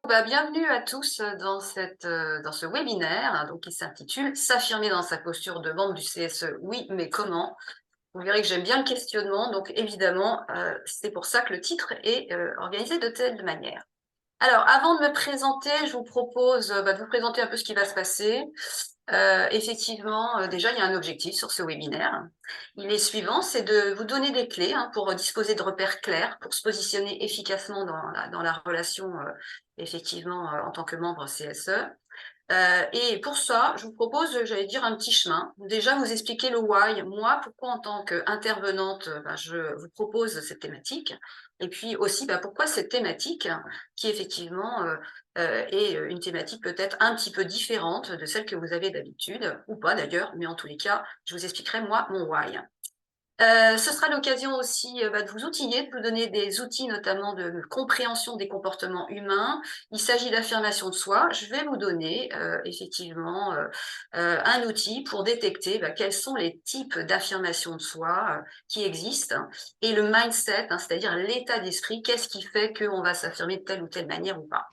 Bienvenue à tous dans ce webinaire donc, qui s'intitule «S'affirmer dans sa posture de membre du CSE, oui, mais comment?» Vous verrez que j'aime bien le questionnement, donc évidemment, c'est pour ça que le titre est organisé de telle manière. Alors, avant de me présenter, je vous propose de vous présenter un peu ce qui va se passer. Effectivement, déjà, il y a un objectif sur ce webinaire. Il est suivant, c'est de vous donner des clés pour disposer de repères clairs, pour se positionner efficacement dans la relation, effectivement, en tant que membre CSE. Et pour ça, je vous propose, j'allais dire, un petit chemin. Déjà, vous expliquer le why. Moi, pourquoi en tant qu'intervenante, je vous propose cette thématique. Et puis aussi, pourquoi cette thématique, qui effectivement est une thématique peut-être un petit peu différente de celle que vous avez d'habitude, ou pas d'ailleurs, mais en tous les cas, je vous expliquerai moi mon why. Ce sera l'occasion aussi de vous outiller, de vous donner des outils notamment de compréhension des comportements humains. Il s'agit d'affirmation de soi. Je vais vous donner effectivement un outil pour détecter quels sont les types d'affirmation de soi qui existent et le mindset, c'est-à-dire l'état d'esprit, qu'est-ce qui fait qu'on va s'affirmer de telle ou telle manière ou pas.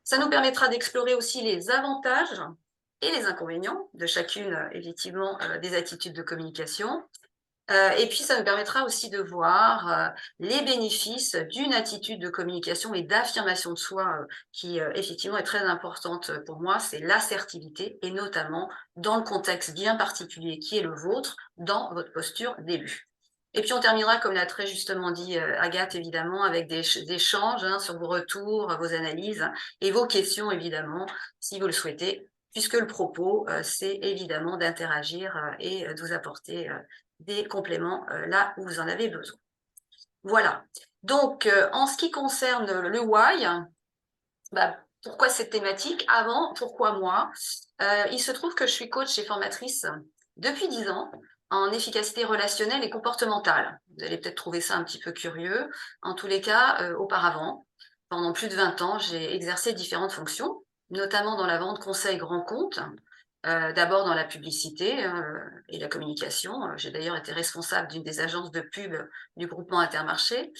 Ça nous permettra d'explorer aussi les avantages et les inconvénients de chacune, effectivement, des attitudes de communication. Et puis, ça nous permettra aussi de voir les bénéfices d'une attitude de communication et d'affirmation de soi qui, effectivement, est très importante pour moi, c'est l'assertivité, et notamment dans le contexte bien particulier qui est le vôtre, dans votre posture début. Et puis, on terminera, comme l'a très justement dit Agathe, évidemment, avec des échanges sur vos retours, vos analyses et vos questions, évidemment, si vous le souhaitez, puisque le propos, c'est évidemment d'interagir et de vous apporter des compléments là où vous en avez besoin. Voilà. Donc, en ce qui concerne le why, pourquoi cette thématique? Avant, pourquoi moi? Il se trouve que je suis coach et formatrice depuis 10 ans en efficacité relationnelle et comportementale. Vous allez peut-être trouver ça un petit peu curieux. En tous les cas, auparavant, pendant plus de 20 ans, j'ai exercé différentes fonctions, notamment dans la vente, conseil, grand compte, d'abord dans la publicité et la communication. J'ai d'ailleurs été responsable d'une des agences de pub du groupement Intermarché.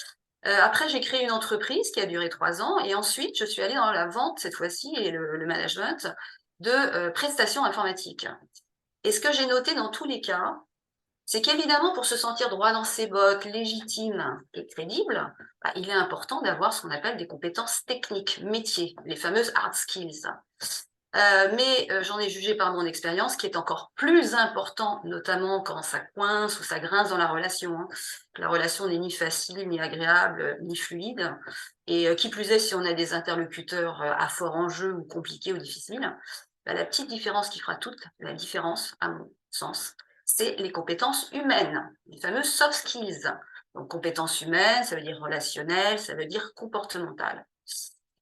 Après, j'ai créé une entreprise qui a duré 3 ans et ensuite, je suis allée dans la vente cette fois-ci et le management de prestations informatiques. Et ce que j'ai noté dans tous les cas, c'est qu'évidemment, pour se sentir droit dans ses bottes, légitime et crédible, il est important d'avoir ce qu'on appelle des compétences techniques, métiers, les fameuses hard skills. Mais j'en ai jugé par mon expérience qui est encore plus important, notamment quand ça coince ou ça grince dans la relation. La relation n'est ni facile, ni agréable, ni fluide. Et qui plus est, si on a des interlocuteurs à fort enjeu ou compliqués ou difficiles, la petite différence qui fera toute la différence, à mon sens, c'est les compétences humaines, les fameuses soft skills. Donc, compétences humaines, ça veut dire relationnelles, ça veut dire comportementales.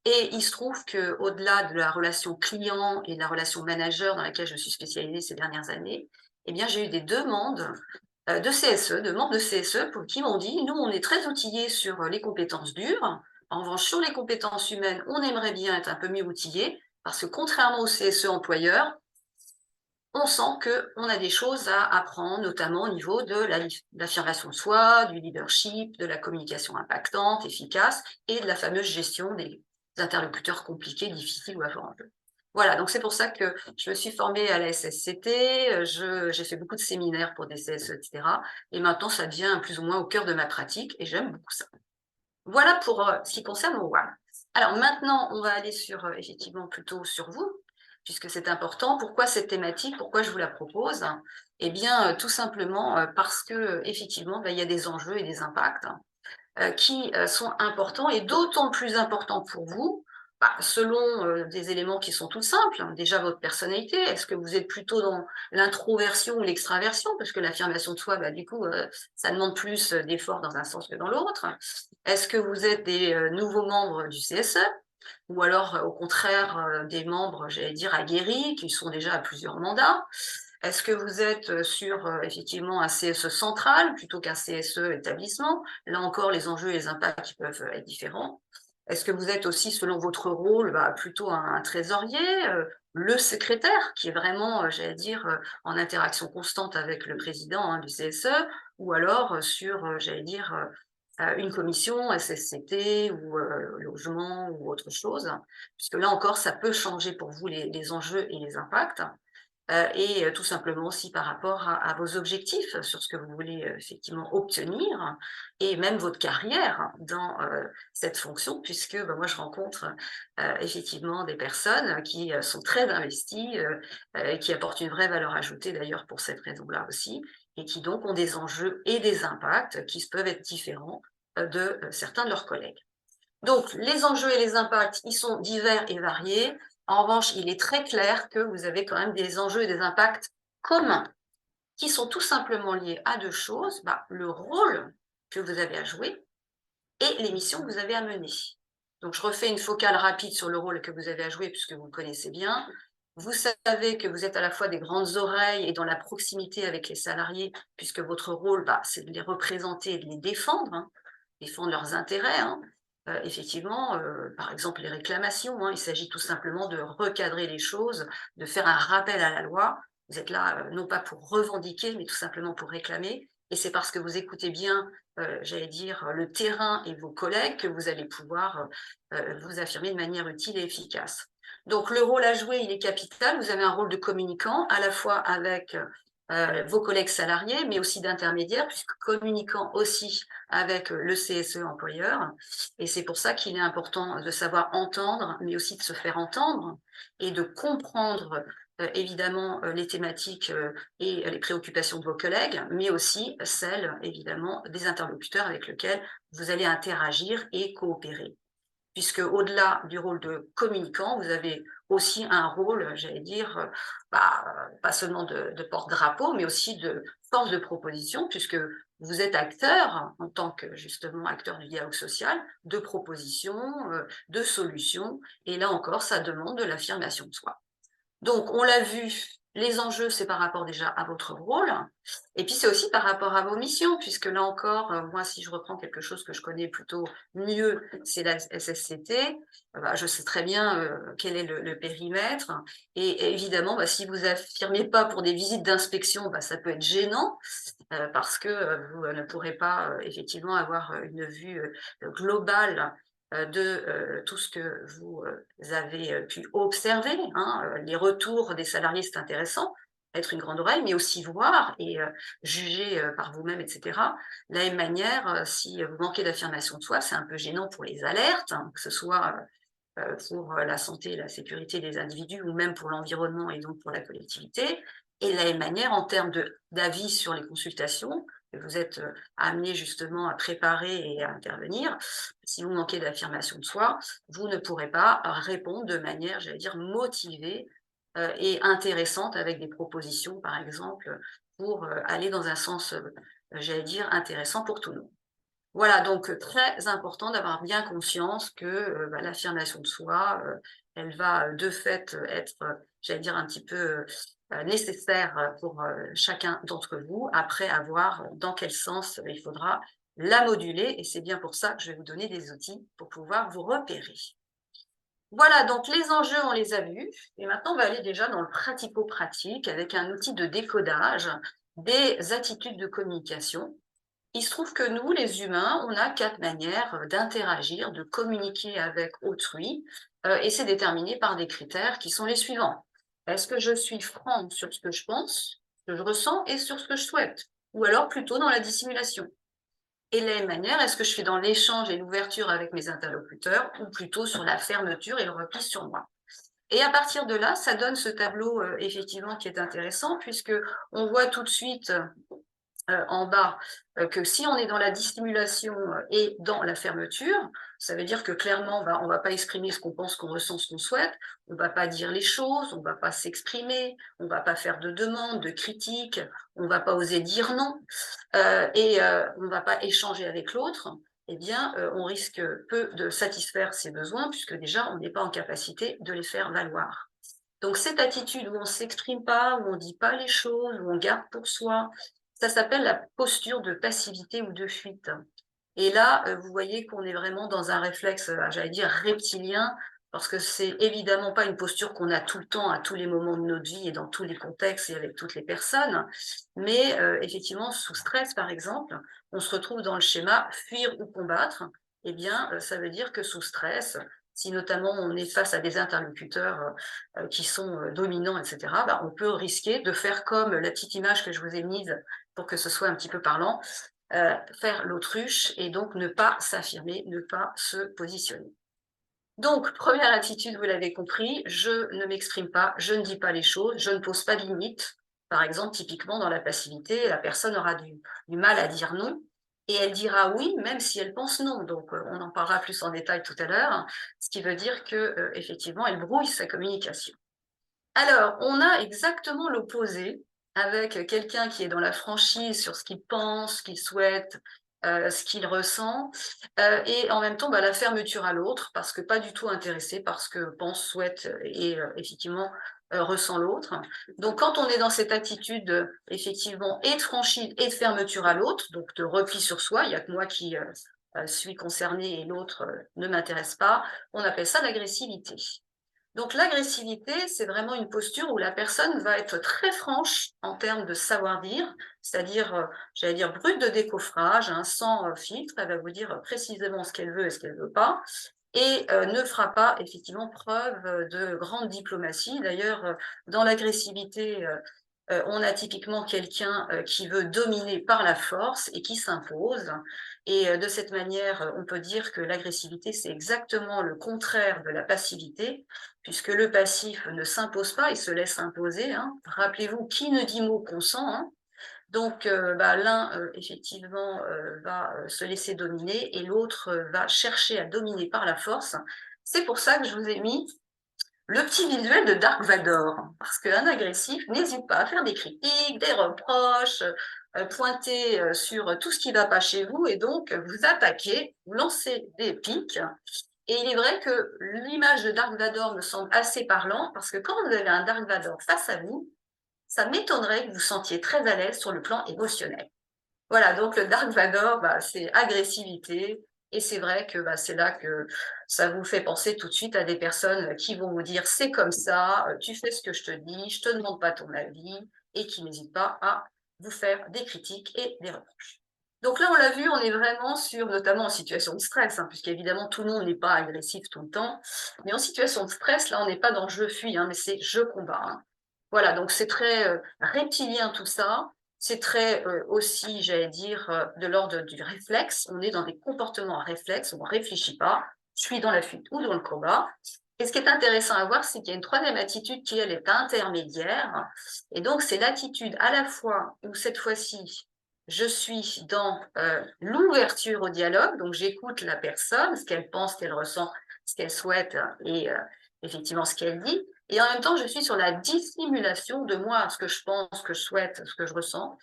Et il se trouve qu'au-delà de la relation client et de la relation manager dans laquelle je me suis spécialisée ces dernières années, eh bien, j'ai eu des demandes de CSE, de membres de CSE qui m'ont dit, nous, on est très outillés sur les compétences dures. En revanche, sur les compétences humaines, on aimerait bien être un peu mieux outillés parce que contrairement au CSE employeur, on sent qu'on a des choses à apprendre, notamment au niveau de l'affirmation de soi, du leadership, de la communication impactante, efficace, et de la fameuse gestion des interlocuteurs compliqués, difficiles ou à fort enjeu. Voilà, donc c'est pour ça que je me suis formée à la SSCT, j'ai fait beaucoup de séminaires pour des CSE, etc. Et maintenant, ça devient plus ou moins au cœur de ma pratique, et j'aime beaucoup ça. Voilà pour ce qui concerne mon WAM. Alors maintenant, on va aller sur, effectivement, plutôt sur vous, puisque c'est important. Pourquoi cette thématique? Pourquoi je vous la propose? Eh bien, tout simplement parce que effectivement, il y a des enjeux et des impacts qui sont importants et d'autant plus importants pour vous, selon des éléments qui sont tout simples. Déjà, votre personnalité. Est-ce que vous êtes plutôt dans l'introversion ou l'extraversion? Parce que l'affirmation de soi, du coup, ça demande plus d'efforts dans un sens que dans l'autre. Est-ce que vous êtes des nouveaux membres du CSE? Ou alors, au contraire, des membres, j'allais dire, aguerris, qui sont déjà à plusieurs mandats? Est-ce que vous êtes sur effectivement un CSE central plutôt qu'un CSE établissement? Là encore, les enjeux et les impacts qui peuvent être différents. Est-ce que vous êtes aussi, selon votre rôle, plutôt un trésorier, le secrétaire, qui est vraiment, j'allais dire, en interaction constante avec le président du CSE, ou alors sur, j'allais dire, une commission SSCT ou logement ou autre chose, puisque là encore, ça peut changer pour vous les enjeux et les impacts. Et tout simplement aussi par rapport à vos objectifs sur ce que vous voulez effectivement obtenir et même votre carrière dans cette fonction puisque bah, moi je rencontre effectivement des personnes qui sont très investies et qui apportent une vraie valeur ajoutée d'ailleurs pour cette raison-là aussi et qui donc ont des enjeux et des impacts qui peuvent être différents de certains de leurs collègues. Donc, les enjeux et les impacts, ils sont divers et variés. En revanche, il est très clair que vous avez quand même des enjeux et des impacts communs qui sont tout simplement liés à deux choses, bah, le rôle que vous avez à jouer et les missions que vous avez à mener. Donc, je refais une focale rapide sur le rôle que vous avez à jouer puisque vous le connaissez bien. Vous savez que vous êtes à la fois des grandes oreilles et dans la proximité avec les salariés puisque votre rôle, bah, c'est de les représenter et de les défendre, hein, défendre leurs intérêts, hein. Effectivement, par exemple, les réclamations, hein, il s'agit tout simplement de recadrer les choses, de faire un rappel à la loi. Vous êtes là, non pas pour revendiquer, mais tout simplement pour réclamer. Et c'est parce que vous écoutez bien, j'allais dire, le terrain et vos collègues que vous allez pouvoir vous affirmer de manière utile et efficace. Donc, le rôle à jouer, il est capital. Vous avez un rôle de communicant, à la fois avec vos collègues salariés, mais aussi d'intermédiaires, puisque communiquant aussi avec le CSE employeur. Et c'est pour ça qu'il est important de savoir entendre, mais aussi de se faire entendre et de comprendre évidemment les thématiques et les préoccupations de vos collègues, mais aussi celles évidemment des interlocuteurs avec lesquels vous allez interagir et coopérer. Puisque au-delà du rôle de communicant, vous avez aussi un rôle, j'allais dire, bah, pas seulement de porte-drapeau, mais aussi de force de proposition, puisque vous êtes acteur, en tant que justement acteur du dialogue social, de propositions, de solutions, et là encore, ça demande de l'affirmation de soi. Donc, on l'a vu, les enjeux, c'est par rapport déjà à votre rôle, et puis c'est aussi par rapport à vos missions, puisque là encore, moi, si je reprends quelque chose que je connais plutôt mieux, c'est la SSCT, bah, je sais très bien quel est le périmètre, et évidemment, bah, si vous affirmez pas pour des visites d'inspection, bah, ça peut être gênant, parce que vous ne pourrez pas effectivement avoir une vue globale de tout ce que vous avez pu observer, hein. Les retours des salariés, c'est intéressant, être une grande oreille, mais aussi voir et juger par vous-même, etc. De la même manière, si vous manquez d'affirmation de soi, c'est un peu gênant pour les alertes, hein, que ce soit pour la santé et la sécurité des individus ou même pour l'environnement et donc pour la collectivité. Et de la même manière, en termes d'avis sur les consultations, que vous êtes amené justement à préparer et à intervenir, si vous manquez d'affirmation de soi, vous ne pourrez pas répondre de manière, j'allais dire, motivée et intéressante avec des propositions, par exemple, pour aller dans un sens, j'allais dire, intéressant pour tout le monde. Voilà, donc très important d'avoir bien conscience que bah, l'affirmation de soi, elle va de fait être, j'allais dire, un petit peu nécessaire pour chacun d'entre vous, après avoir dans quel sens il faudra la moduler. Et c'est bien pour ça que je vais vous donner des outils pour pouvoir vous repérer. Voilà, donc les enjeux, on les a vus. Et maintenant, on va aller déjà dans le pratico-pratique avec un outil de décodage des attitudes de communication. Il se trouve que nous, les humains, on a 4 manières d'interagir, de communiquer avec autrui, et c'est déterminé par des critères qui sont les suivants. Est-ce que je suis franc sur ce que je pense, ce que je ressens et sur ce que je souhaite? Ou alors plutôt dans la dissimulation? Et de la même manière, est-ce que je suis dans l'échange et l'ouverture avec mes interlocuteurs ou plutôt sur la fermeture et le repli sur moi? Et à partir de là, ça donne ce tableau, effectivement qui est intéressant puisque on voit tout de suite en bas, que si on est dans la dissimulation et dans la fermeture, ça veut dire que clairement, bah, on va pas exprimer ce qu'on pense, qu'on ressent, ce qu'on souhaite, on va pas dire les choses, on va pas s'exprimer, on va pas faire de demandes, de critiques, on va pas oser dire non, et on va pas échanger avec l'autre, eh bien, on risque peu de satisfaire ses besoins puisque déjà on n'est pas en capacité de les faire valoir. Donc cette attitude où on ne s'exprime pas, où on ne dit pas les choses, où on garde pour soi, ça s'appelle la posture de passivité ou de fuite. Et là, vous voyez qu'on est vraiment dans un réflexe, j'allais dire reptilien, parce que c'est évidemment pas une posture qu'on a tout le temps, à tous les moments de notre vie et dans tous les contextes et avec toutes les personnes. Mais effectivement, sous stress, par exemple, on se retrouve dans le schéma fuir ou combattre. Eh bien, ça veut dire que sous stress, si notamment on est face à des interlocuteurs qui sont dominants, etc., bah, on peut risquer de faire comme la petite image que je vous ai mise pour que ce soit un petit peu parlant, faire l'autruche et donc ne pas s'affirmer, ne pas se positionner. Donc, première attitude, vous l'avez compris, je ne m'exprime pas, je ne dis pas les choses, je ne pose pas de limites. Par exemple, typiquement dans la passivité, la personne aura du mal à dire non et elle dira oui même si elle pense non. Donc, on en parlera plus en détail tout à l'heure, ce qui veut dire que effectivement, elle brouille sa communication. Alors, on a exactement l'opposé avec quelqu'un qui est dans la franchise sur ce qu'il pense, ce qu'il souhaite, ce qu'il ressent, et en même temps, bah, la fermeture à l'autre, parce que pas du tout intéressé par ce que pense, souhaite et effectivement ressent l'autre. Donc, quand on est dans cette attitude, effectivement, et de franchise et de fermeture à l'autre, donc de repli sur soi, il n'y a que moi qui suis concernée et l'autre ne m'intéresse pas, on appelle ça l'agressivité. Donc l'agressivité, c'est vraiment une posture où la personne va être très franche en termes de savoir-dire, c'est-à-dire, j'allais dire, brute de décoffrage, hein, sans filtre. Elle va vous dire précisément ce qu'elle veut et ce qu'elle ne veut pas, et ne fera pas effectivement preuve de grande diplomatie. D'ailleurs, dans l'agressivité, on a typiquement quelqu'un qui veut dominer par la force et qui s'impose. Et de cette manière, on peut dire que l'agressivité, c'est exactement le contraire de la passivité, puisque le passif ne s'impose pas, il se laisse imposer, hein. Rappelez-vous, qui ne dit mot consent, hein. Donc, bah, l'un, effectivement, va se laisser dominer et l'autre va chercher à dominer par la force. C'est pour ça que je vous ai mis le petit visuel de Dark Vador, parce qu'un agressif n'hésite pas à faire des critiques, des reproches, pointer sur tout ce qui ne va pas chez vous et donc vous attaquer, vous lancer des piques. Et il est vrai que l'image de Dark Vador me semble assez parlante parce que quand vous avez un Dark Vador face à vous, ça m'étonnerait que vous sentiez très à l'aise sur le plan émotionnel. Voilà, donc le Dark Vador, bah, c'est agressivité. Et c'est vrai que bah, c'est là que ça vous fait penser tout de suite à des personnes qui vont vous dire c'est comme ça, tu fais ce que je te dis, je te demande pas ton avis, et qui n'hésitent pas à vous faire des critiques et des reproches. Donc là, on l'a vu, on est vraiment sur, notamment en situation de stress, hein, puisqu'évidemment, tout le monde n'est pas agressif tout le temps. Mais en situation de stress, là, on n'est pas dans je fuis, hein, mais c'est je combat, hein. Voilà, donc c'est très reptilien tout ça. C'est très aussi, j'allais dire, de l'ordre du réflexe. On est dans des comportements réflexes, on ne réfléchit pas. Je suis dans la fuite ou dans le combat. Et ce qui est intéressant à voir, c'est qu'il y a une troisième attitude qui, elle, est intermédiaire. Et donc, c'est l'attitude à la fois où, cette fois-ci, je suis dans l'ouverture au dialogue, donc j'écoute la personne, ce qu'elle pense, ce qu'elle ressent, ce qu'elle souhaite et effectivement ce qu'elle dit. Et en même temps, je suis sur la dissimulation de moi, ce que je pense, ce que je souhaite, ce que je ressens.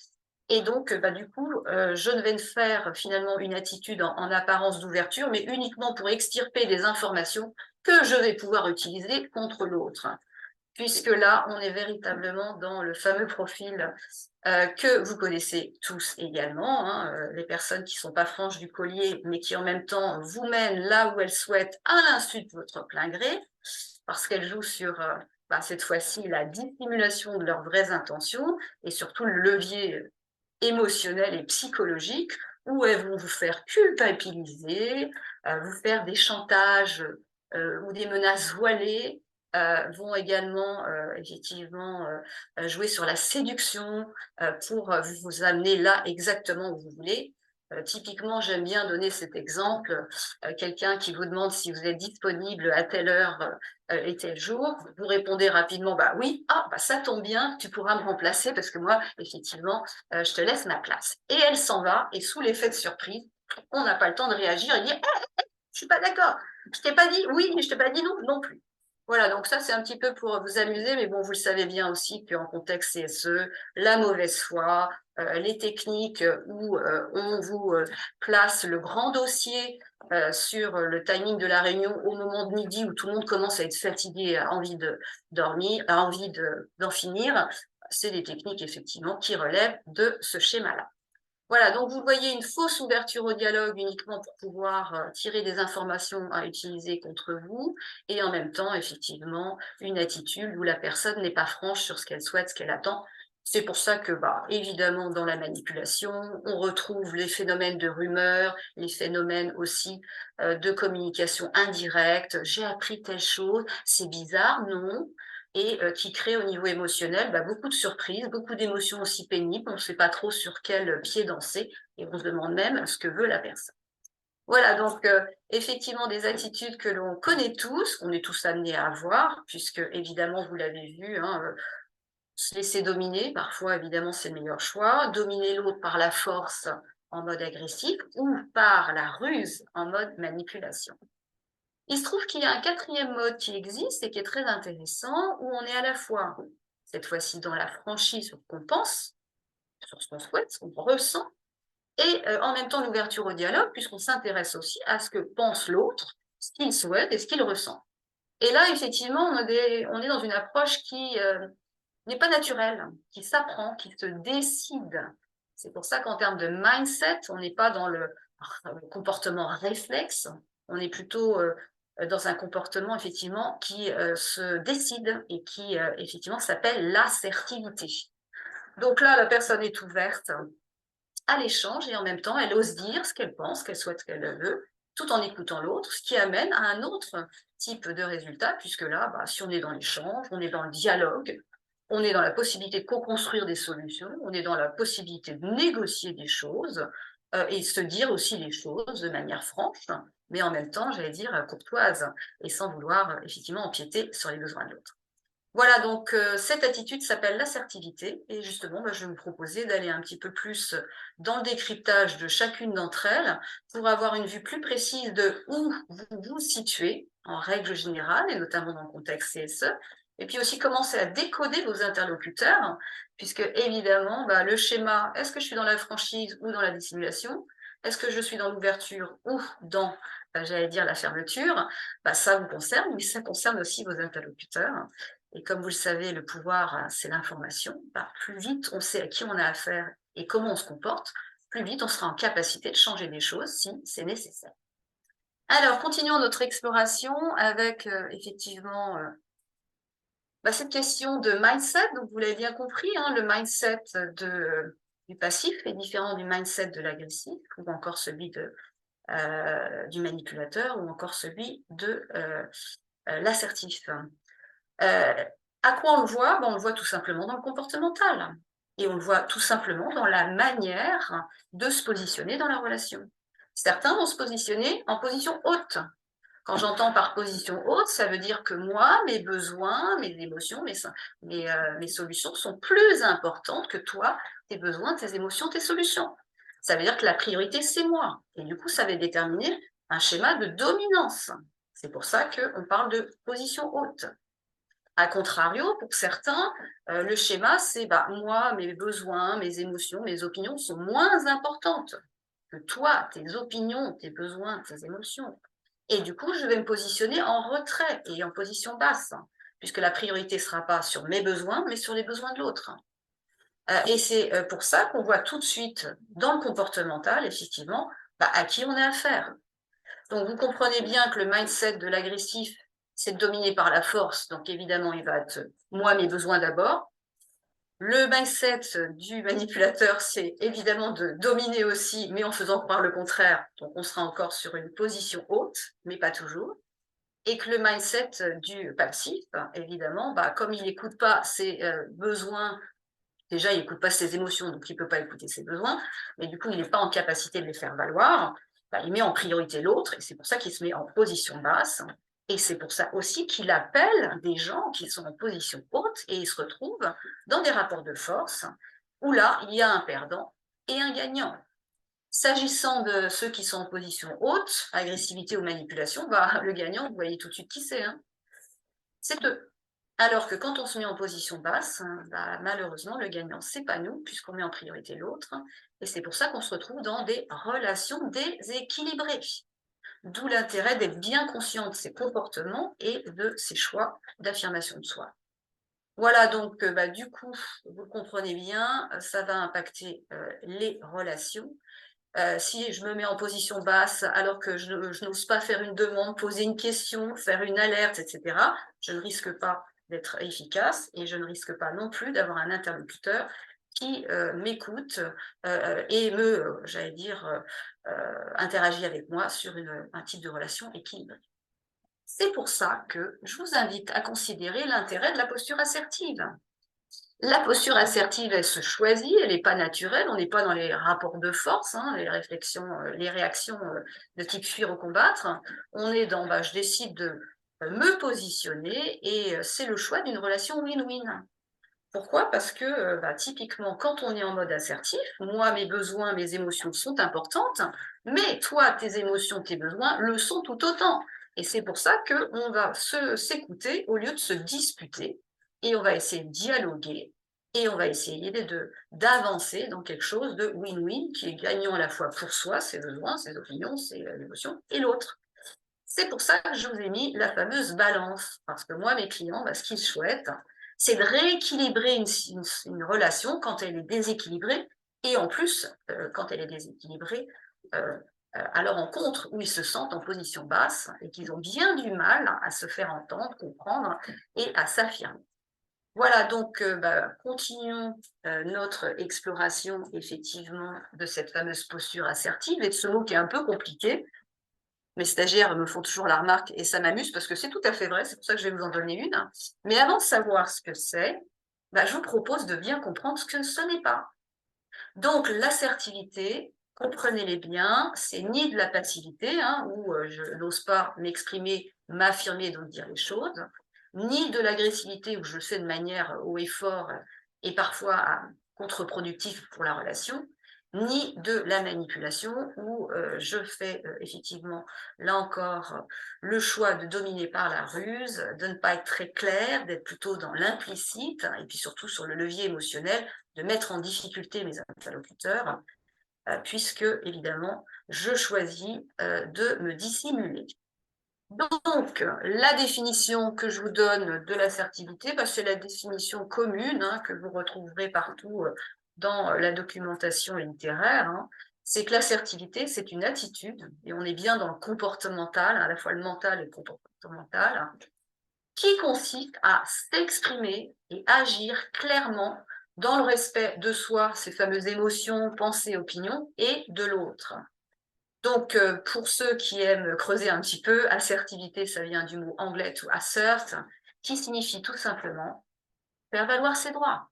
Et donc, bah, du coup, je ne vais faire finalement une attitude en apparence d'ouverture, mais uniquement pour extirper des informations que je vais pouvoir utiliser contre l'autre. Puisque là, on est véritablement dans le fameux profil que vous connaissez tous également, hein, les personnes qui ne sont pas franches du collier, mais qui en même temps vous mènent là où elles souhaitent à l'insu de votre plein gré, parce qu'elles jouent sur, bah, cette fois-ci, la dissimulation de leurs vraies intentions et surtout le levier émotionnel et psychologique, où elles vont vous faire culpabiliser, vous faire des chantages ou des menaces voilées, vont également effectivement jouer sur la séduction pour vous amener là exactement où vous voulez. Typiquement, j'aime bien donner cet exemple, quelqu'un qui vous demande si vous êtes disponible à telle heure et tel jour, vous répondez rapidement, bah oui, ah, bah ça tombe bien, tu pourras me remplacer parce que moi, effectivement, je te laisse ma place. Et elle s'en va, et sous l'effet de surprise, on n'a pas le temps de réagir, il dit, je suis pas d'accord, je t'ai pas dit oui, mais je t'ai pas dit non, non plus. Voilà, donc ça, c'est un petit peu pour vous amuser, mais bon, vous le savez bien aussi qu'en contexte CSE, la mauvaise foi, les techniques où on vous place le grand dossier sur le timing de la réunion au moment de midi où tout le monde commence à être fatigué, a envie de dormir, a envie d'en finir, c'est des techniques effectivement qui relèvent de ce schéma-là. Voilà, donc vous voyez une fausse ouverture au dialogue uniquement pour pouvoir tirer des informations à utiliser contre vous, et en même temps, effectivement, une attitude où la personne n'est pas franche sur ce qu'elle souhaite, ce qu'elle attend. C'est pour ça que, bah, évidemment, dans la manipulation, on retrouve les phénomènes de rumeurs, les phénomènes aussi de communication indirecte. J'ai appris telle chose, c'est bizarre, non? Et qui crée au niveau émotionnel bah, beaucoup de surprises, beaucoup d'émotions aussi pénibles. On ne sait pas trop sur quel pied danser et on se demande même ce que veut la personne. Voilà, donc effectivement des attitudes que l'on connaît tous, qu'on est tous amenés à avoir, puisque évidemment, vous l'avez vu, hein, se laisser dominer, parfois évidemment c'est le meilleur choix, dominer l'autre par la force en mode agressif ou par la ruse en mode manipulation. Il se trouve qu'il y a un quatrième mode qui existe et qui est très intéressant, où on est à la fois, cette fois-ci, dans la franchise sur ce qu'on pense, sur ce qu'on souhaite, ce qu'on ressent, et en même temps l'ouverture au dialogue, puisqu'on s'intéresse aussi à ce que pense l'autre, ce qu'il souhaite et ce qu'il ressent. Et là, effectivement, on est dans une approche qui n'est pas naturelle, qui s'apprend, qui se décide. C'est pour ça qu'en termes de mindset, on n'est pas dans le comportement réflexe, on est plutôt dans un comportement effectivement qui se décide et qui effectivement s'appelle l'assertivité. Donc là, la personne est ouverte à l'échange et en même temps, elle ose dire ce qu'elle pense, qu'elle souhaite, qu'elle veut, tout en écoutant l'autre, ce qui amène à un autre type de résultat, puisque là, bah, si on est dans l'échange, on est dans le dialogue, on est dans la possibilité de co-construire des solutions, on est dans la possibilité de négocier des choses et se dire aussi les choses de manière franche, mais en même temps, j'allais dire, courtoise, et sans vouloir effectivement empiéter sur les besoins de l'autre. Voilà, donc cette attitude s'appelle l'assertivité et justement, bah, je vais vous proposer d'aller un petit peu plus dans le décryptage de chacune d'entre elles pour avoir une vue plus précise de où vous vous situez en règle générale et notamment dans le contexte CSE, et puis aussi commencer à décoder vos interlocuteurs, puisque évidemment, bah, le schéma, est-ce que je suis dans la franchise ou dans la dissimulation? Est-ce que je suis dans l'ouverture ou dans, j'allais dire, la fermeture? Bah, ça vous concerne, mais ça concerne aussi vos interlocuteurs. Et comme vous le savez, le pouvoir, c'est l'information. Bah, plus vite on sait à qui on a affaire et comment on se comporte, plus vite on sera en capacité de changer des choses si c'est nécessaire. Alors, continuons notre exploration avec effectivement bah, cette question de mindset. Donc, vous l'avez bien compris, hein, le mindset du passif est différent du mindset de l'agressif ou encore celui du manipulateur ou encore celui de l'assertif. À quoi on le voit? Ben, on le voit tout simplement dans le comportemental et on le voit tout simplement dans la manière de se positionner dans la relation. Certains vont se positionner en position haute. Quand j'entends par position haute, ça veut dire que moi, mes besoins, mes émotions, mes solutions sont plus importantes que toi, tes besoins, tes émotions, tes solutions. Ça veut dire que la priorité, c'est moi. Et du coup, ça va déterminer un schéma de dominance. C'est pour ça qu'on parle de position haute. A contrario, pour certains, le schéma, c'est bah, moi, mes besoins, mes émotions, mes opinions sont moins importantes que toi, tes opinions, tes besoins, tes émotions. Et du coup, je vais me positionner en retrait et en position basse, puisque la priorité ne sera pas sur mes besoins, mais sur les besoins de l'autre. Et c'est pour ça qu'on voit tout de suite dans le comportemental, effectivement, bah, à qui on a affaire. Donc, vous comprenez bien que le mindset de l'agressif, c'est de dominer par la force. Donc, évidemment, il va être moi, mes besoins d'abord. Le mindset du manipulateur, c'est évidemment de dominer aussi, mais en faisant croire le contraire. Donc, on sera encore sur une position haute, mais pas toujours. Et que le mindset du passif, évidemment, bah, comme il n'écoute pas ses besoins, déjà, il n'écoute pas ses émotions, donc il ne peut pas écouter ses besoins, mais du coup, il n'est pas en capacité de les faire valoir. Bah, il met en priorité l'autre, et c'est pour ça qu'il se met en position basse. Et c'est pour ça aussi qu'il appelle des gens qui sont en position haute, et il se retrouve dans des rapports de force, où là, il y a un perdant et un gagnant. S'agissant de ceux qui sont en position haute, agressivité ou manipulation, bah, le gagnant, vous voyez tout de suite qui c'est, hein, c'est eux. Alors que quand on se met en position basse, bah, malheureusement, le gagnant, c'est pas nous, puisqu'on met en priorité l'autre. Et c'est pour ça qu'on se retrouve dans des relations déséquilibrées. D'où l'intérêt d'être bien conscient de ses comportements et de ses choix d'affirmation de soi. Voilà, donc du coup, vous le comprenez bien, ça va impacter, les relations. Si je me mets en position basse alors que je n'ose pas faire une demande, poser une question, faire une alerte et cetera, je ne risque pas d'être efficace et je ne risque pas non plus d'avoir un interlocuteur qui, m'écoute, et me, j'allais dire, interagit avec moi sur un type de relation équilibrée. C'est pour ça que je vous invite à considérer l'intérêt de la posture assertive. La posture assertive, elle se choisit, elle n'est pas naturelle, on n'est pas dans les rapports de force, hein, les réflexions, les réactions de type fuir ou combattre. On est dans je décide de me positionner et c'est le choix d'une relation win-win. Pourquoi? Parce que typiquement, quand on est en mode assertif, moi, mes besoins, mes émotions sont importantes, mais toi, tes émotions, tes besoins le sont tout autant. Et c'est pour ça qu'on va s'écouter au lieu de se disputer, et on va essayer de dialoguer, et on va essayer d'avancer dans quelque chose de win-win, qui est gagnant à la fois pour soi, ses besoins, ses opinions, ses émotions, et l'autre. C'est pour ça que je vous ai mis la fameuse balance, parce que moi, mes clients, ce qu'ils souhaitent, c'est de rééquilibrer une relation quand elle est déséquilibrée, et en plus, quand elle est déséquilibrée, à leur encontre, où ils se sentent en position basse et qu'ils ont bien du mal à se faire entendre, comprendre et à s'affirmer. Voilà, donc continuons notre exploration effectivement de cette fameuse posture assertive et de ce mot qui est un peu compliqué. Mes stagiaires me font toujours la remarque et ça m'amuse parce que c'est tout à fait vrai, c'est pour ça que je vais vous en donner une. Mais avant de savoir ce que c'est, je vous propose de bien comprendre ce que ce n'est pas. Donc l'assertivité, comprenez-les bien, c'est ni de la passivité, hein, où je n'ose pas m'exprimer, m'affirmer, donc dire les choses, ni de l'agressivité où je le fais de manière haut et fort et parfois contre-productif pour la relation, ni de la manipulation où je fais effectivement, là encore, le choix de dominer par la ruse, de ne pas être très clair, d'être plutôt dans l'implicite, et puis surtout sur le levier émotionnel, de mettre en difficulté mes interlocuteurs, puisque, évidemment, je choisis de me dissimuler. Donc, la définition que je vous donne de l'assertivité, c'est la définition commune hein, que vous retrouverez partout dans la documentation littéraire. Hein. C'est que l'assertivité, c'est une attitude, et on est bien dans le comportemental, à la fois le mental et le comportemental, hein, qui consiste à s'exprimer et agir clairement dans le respect de soi, ces fameuses émotions, pensées, opinions, et de l'autre. Donc, pour ceux qui aiment creuser un petit peu, assertivité, ça vient du mot anglais to assert, qui signifie tout simplement faire valoir ses droits.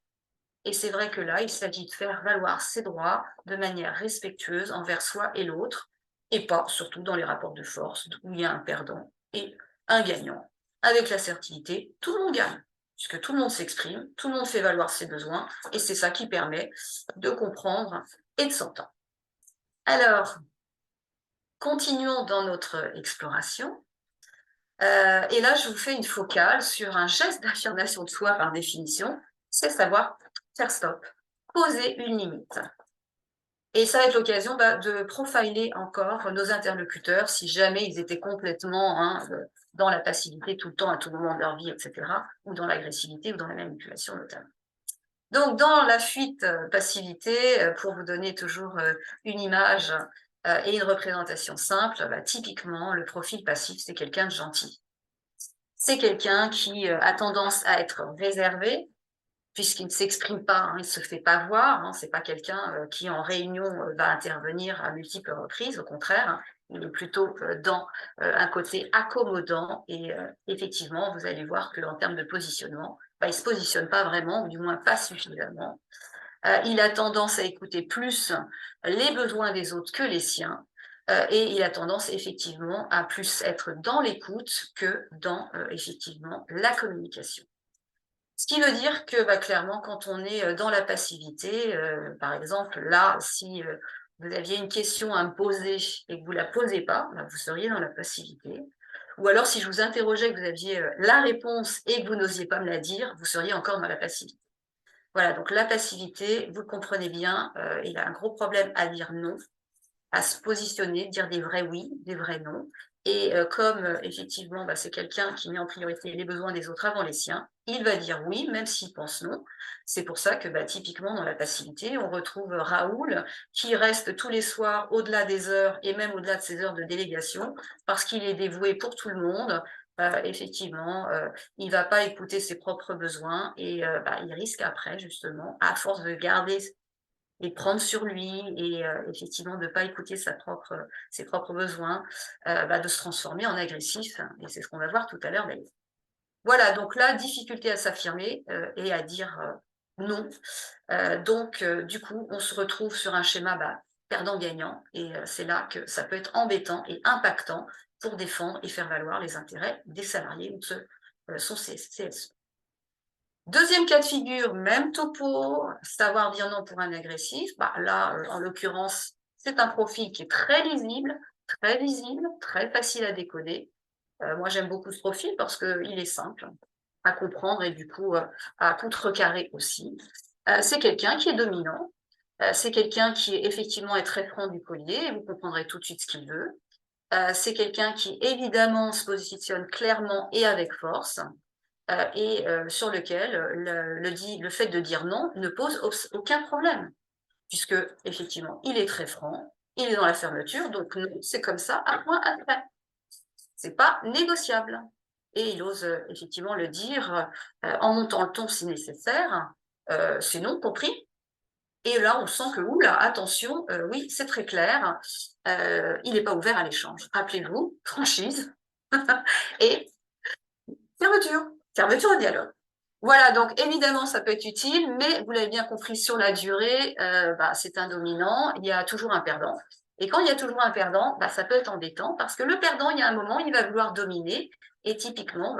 Et c'est vrai que là, il s'agit de faire valoir ses droits de manière respectueuse envers soi et l'autre, et pas surtout dans les rapports de force où il y a un perdant et un gagnant. Avec l'assertivité, tout le monde gagne, puisque tout le monde s'exprime, tout le monde fait valoir ses besoins, et c'est ça qui permet de comprendre et de s'entendre. Alors, continuons dans notre exploration. Et là, je vous fais une focale sur un geste d'affirmation de soi par définition, c'est savoir faire stop, poser une limite. Et ça va être l'occasion de profiler encore nos interlocuteurs si jamais ils étaient complètement dans la passivité tout le temps, à tout moment de leur vie, etc., ou dans l'agressivité ou dans la manipulation notamment. Donc, dans la fuite passivité, pour vous donner toujours une image et une représentation simple, typiquement, le profil passif, c'est quelqu'un de gentil. C'est quelqu'un qui a tendance à être réservé, puisqu'il ne s'exprime pas, hein, il ne se fait pas voir. Hein, c'est pas quelqu'un qui, en réunion, va intervenir à multiples reprises. Au contraire, hein, il est plutôt dans un côté accommodant. Et effectivement, vous allez voir qu'en termes de positionnement, il ne se positionne pas vraiment, ou du moins pas suffisamment. Il a tendance à écouter plus les besoins des autres que les siens. Et il a tendance effectivement à plus être dans l'écoute que dans effectivement la communication. Ce qui veut dire que clairement, quand on est dans la passivité, par exemple, là, si vous aviez une question à me poser et que vous ne la posez pas, vous seriez dans la passivité. Ou alors, si je vous interrogeais que vous aviez la réponse et que vous n'osiez pas me la dire, vous seriez encore dans la passivité. Voilà, donc la passivité, vous le comprenez bien, il a un gros problème à dire non, à se positionner, dire des vrais oui, des vrais non. Et comme effectivement, c'est quelqu'un qui met en priorité les besoins des autres avant les siens, il va dire oui, même s'il pense non. C'est pour ça que typiquement dans la passivité, on retrouve Raoul qui reste tous les soirs au-delà des heures et même au-delà de ses heures de délégation parce qu'il est dévoué pour tout le monde. Effectivement, il va pas écouter ses propres besoins et il risque après justement, à force de garder et prendre sur lui et effectivement de ne pas écouter ses propres besoins, de se transformer en agressif. Et c'est ce qu'on va voir tout à l'heure d'ailleurs. Voilà, donc là, difficulté à s'affirmer et à dire non. Donc, du coup, on se retrouve sur un schéma perdant-gagnant. Et c'est là que ça peut être embêtant et impactant pour défendre et faire valoir les intérêts des salariés ou de son CSE. Deuxième cas de figure, même topo, savoir dire non pour un agressif. Là, en l'occurrence, c'est un profil qui est très lisible, très visible, très facile à décoder. Moi, j'aime beaucoup ce profil parce qu'il est simple à comprendre et du coup à contrecarrer aussi. C'est quelqu'un qui est dominant, c'est quelqu'un qui effectivement est très franc du collier, et vous comprendrez tout de suite ce qu'il veut. C'est quelqu'un qui évidemment se positionne clairement et avec force et sur lequel le fait de dire non ne pose aucun problème, puisque effectivement, il est très franc, il est dans la fermeture, donc non, c'est comme ça, à point après. C'est pas négociable. Et il ose effectivement le dire en montant le ton si nécessaire, c'est non compris. Et là, on sent que, oula, attention, oui, c'est très clair, il n'est pas ouvert à l'échange. Rappelez-vous, franchise et fermeture, fermeture au dialogue. Voilà, donc évidemment, ça peut être utile, mais vous l'avez bien compris, sur la durée, c'est un dominant, il y a toujours un perdant. Et quand il y a toujours un perdant, ça peut être embêtant, parce que le perdant, il y a un moment, il va vouloir dominer, et typiquement,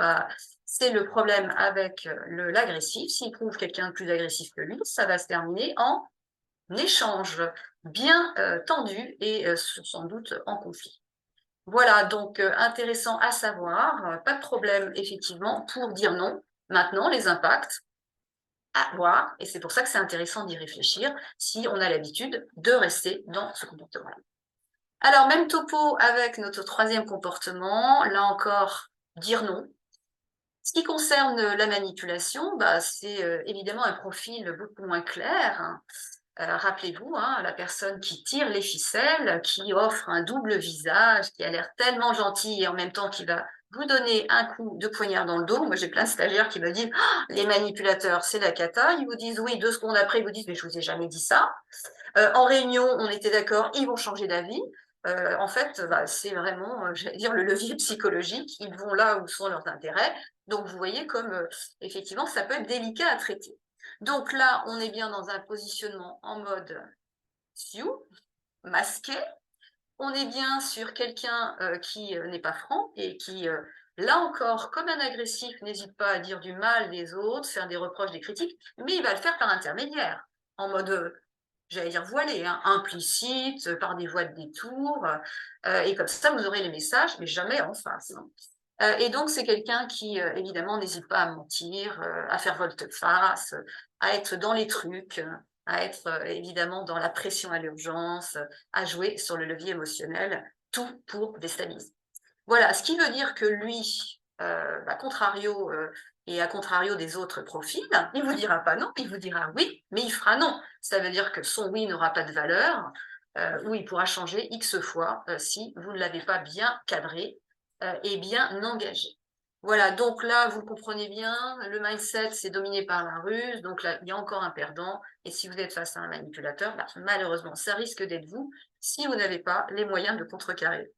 c'est le problème avec l'agressif. S'il trouve quelqu'un de plus agressif que lui, ça va se terminer en échange bien tendu et sans doute en conflit. Voilà, donc intéressant à savoir, pas de problème effectivement pour dire non. Maintenant, les impacts à voir, et c'est pour ça que c'est intéressant d'y réfléchir si on a l'habitude de rester dans ce comportement-là. Alors, même topo avec notre troisième comportement, là encore, dire non. Ce qui concerne la manipulation, c'est évidemment un profil beaucoup moins clair, hein. Rappelez-vous, la personne qui tire les ficelles, qui offre un double visage, qui a l'air tellement gentil et en même temps qui va vous donner un coup de poignard dans le dos. Moi, j'ai plein de stagiaires qui me disent les manipulateurs, c'est la cata. Ils vous disent oui, 2 secondes après, ils vous disent mais je vous ai jamais dit ça. En réunion, on était d'accord, ils vont changer d'avis. En fait, c'est vraiment, j'allais dire, le levier psychologique. Ils vont là où sont leurs intérêts. Donc, vous voyez comme, effectivement, ça peut être délicat à traiter. Donc là, on est bien dans un positionnement en mode sioux, masqué. On est bien sur quelqu'un qui n'est pas franc et qui, là encore, comme un agressif, n'hésite pas à dire du mal des autres, faire des reproches, des critiques, mais il va le faire par intermédiaire, en mode, j'allais dire voilé, hein, implicite, par des voies de détour. Et comme ça, vous aurez les messages, mais jamais en face, hein. Et donc, c'est quelqu'un qui, évidemment, n'hésite pas à mentir, à faire volte-face, à être dans les trucs, à être évidemment dans la pression à l'urgence, à jouer sur le levier émotionnel, tout pour déstabiliser. Voilà, ce qui veut dire que lui, contrario, et à contrario des autres profils, il vous dira pas non, il vous dira oui, mais il fera non. Ça veut dire que son oui n'aura pas de valeur, ou il pourra changer X fois si vous ne l'avez pas bien cadré et bien engagé. Voilà, donc là, vous comprenez bien, le mindset, c'est dominé par la ruse, donc là, il y a encore un perdant, et si vous êtes face à un manipulateur, malheureusement, ça risque d'être vous, si vous n'avez pas les moyens de contrecarrer.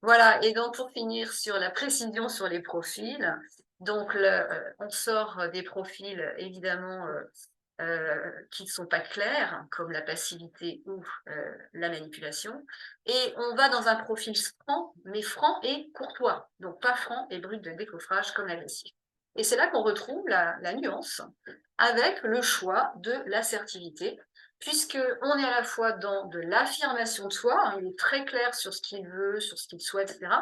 Voilà, et donc pour finir sur la précision sur les profils, donc on sort des profils évidemment qui ne sont pas clairs, comme la passivité ou la manipulation, et on va dans un profil franc, mais franc et courtois, donc pas franc et brut de décoffrage comme l'agressif. Et c'est là qu'on retrouve la nuance avec le choix de l'assertivité, puisqu'on est à la fois dans de l'affirmation de soi, hein, il est très clair sur ce qu'il veut, sur ce qu'il souhaite, etc.,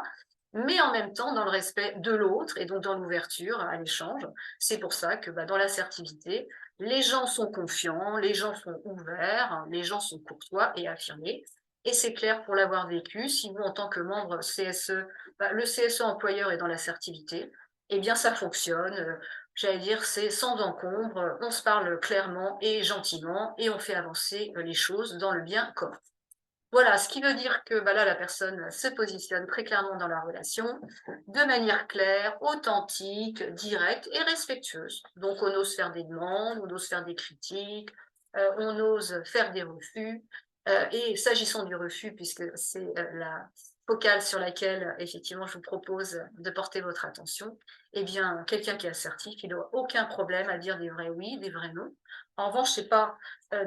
mais en même temps dans le respect de l'autre et donc dans l'ouverture à l'échange. C'est pour ça que dans l'assertivité, les gens sont confiants, les gens sont ouverts, les gens sont courtois et affirmés. et c'est clair pour l'avoir vécu. Si vous, en tant que membre CSE, le CSE employeur est dans l'assertivité, eh bien ça fonctionne. J'allais dire, c'est sans encombre, on se parle clairement et gentiment et on fait avancer les choses dans le bien commun. Voilà, ce qui veut dire que là, la personne se positionne très clairement dans la relation, de manière claire, authentique, directe et respectueuse. Donc, on ose faire des demandes, on ose faire des critiques, on ose faire des refus. Et s'agissant du refus, puisque c'est la focale sur laquelle, effectivement, je vous propose de porter votre attention, eh bien, quelqu'un qui est assertif, il n'a aucun problème à dire des vrais oui, des vrais non. En revanche, c'est pas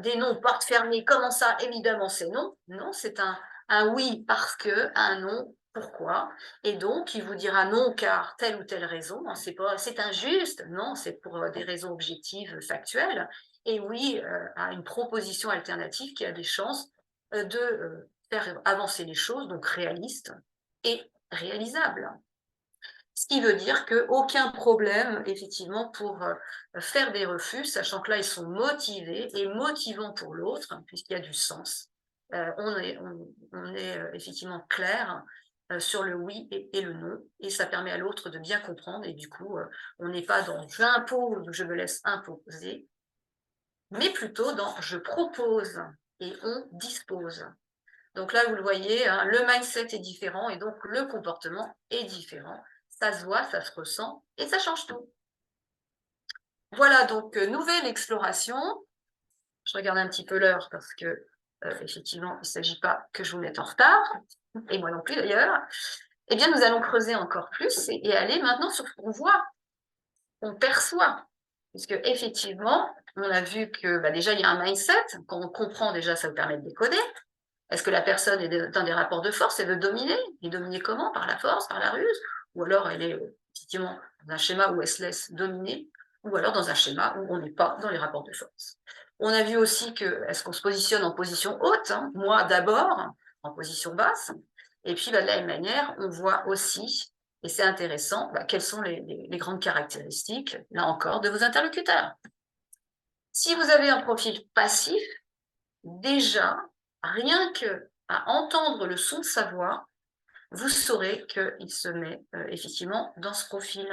des non porte fermée, comment ça, évidemment c'est non. Non, c'est un oui parce que, un non pourquoi. Et donc, il vous dira non car telle ou telle raison. C'est injuste, non, c'est pour des raisons objectives, factuelles. Et oui, à une proposition alternative qui a des chances de faire avancer les choses, donc réaliste et réalisable. Ce qui veut dire qu'aucun problème, effectivement, pour faire des refus, sachant que là, ils sont motivés et motivants pour l'autre, puisqu'il y a du sens. On est effectivement clair sur le oui et le non, et ça permet à l'autre de bien comprendre, et du coup, on n'est pas dans j'impose ou je me laisse imposer, mais plutôt dans je propose et on dispose. Donc là, vous le voyez, hein, le mindset est différent et donc le comportement est différent. Ça se voit, ça se ressent et ça change tout. Voilà, donc nouvelle exploration. Je regarde un petit peu l'heure parce que, effectivement, il ne s'agit pas que je vous mette en retard, et moi non plus d'ailleurs. Eh bien, nous allons creuser encore plus et aller maintenant sur ce qu'on voit, qu'on perçoit. Puisque, effectivement, on a vu que déjà, il y a un mindset. Quand on comprend, déjà, ça vous permet de décoder. Est-ce que la personne est dans des rapports de force, elle veut dominer? Et dominer comment? Par la force, par la ruse? Ou alors elle est effectivement dans un schéma où elle se laisse dominer? Ou alors dans un schéma où on n'est pas dans les rapports de force? On a vu aussi que, est-ce qu'on se positionne en position haute, hein, moi d'abord, en position basse? Et puis, de la même manière, on voit aussi, et c'est intéressant, quelles sont les grandes caractéristiques, là encore, de vos interlocuteurs. Si vous avez un profil passif, déjà, rien que à entendre le son de sa voix, vous saurez qu'il se met effectivement dans ce profil.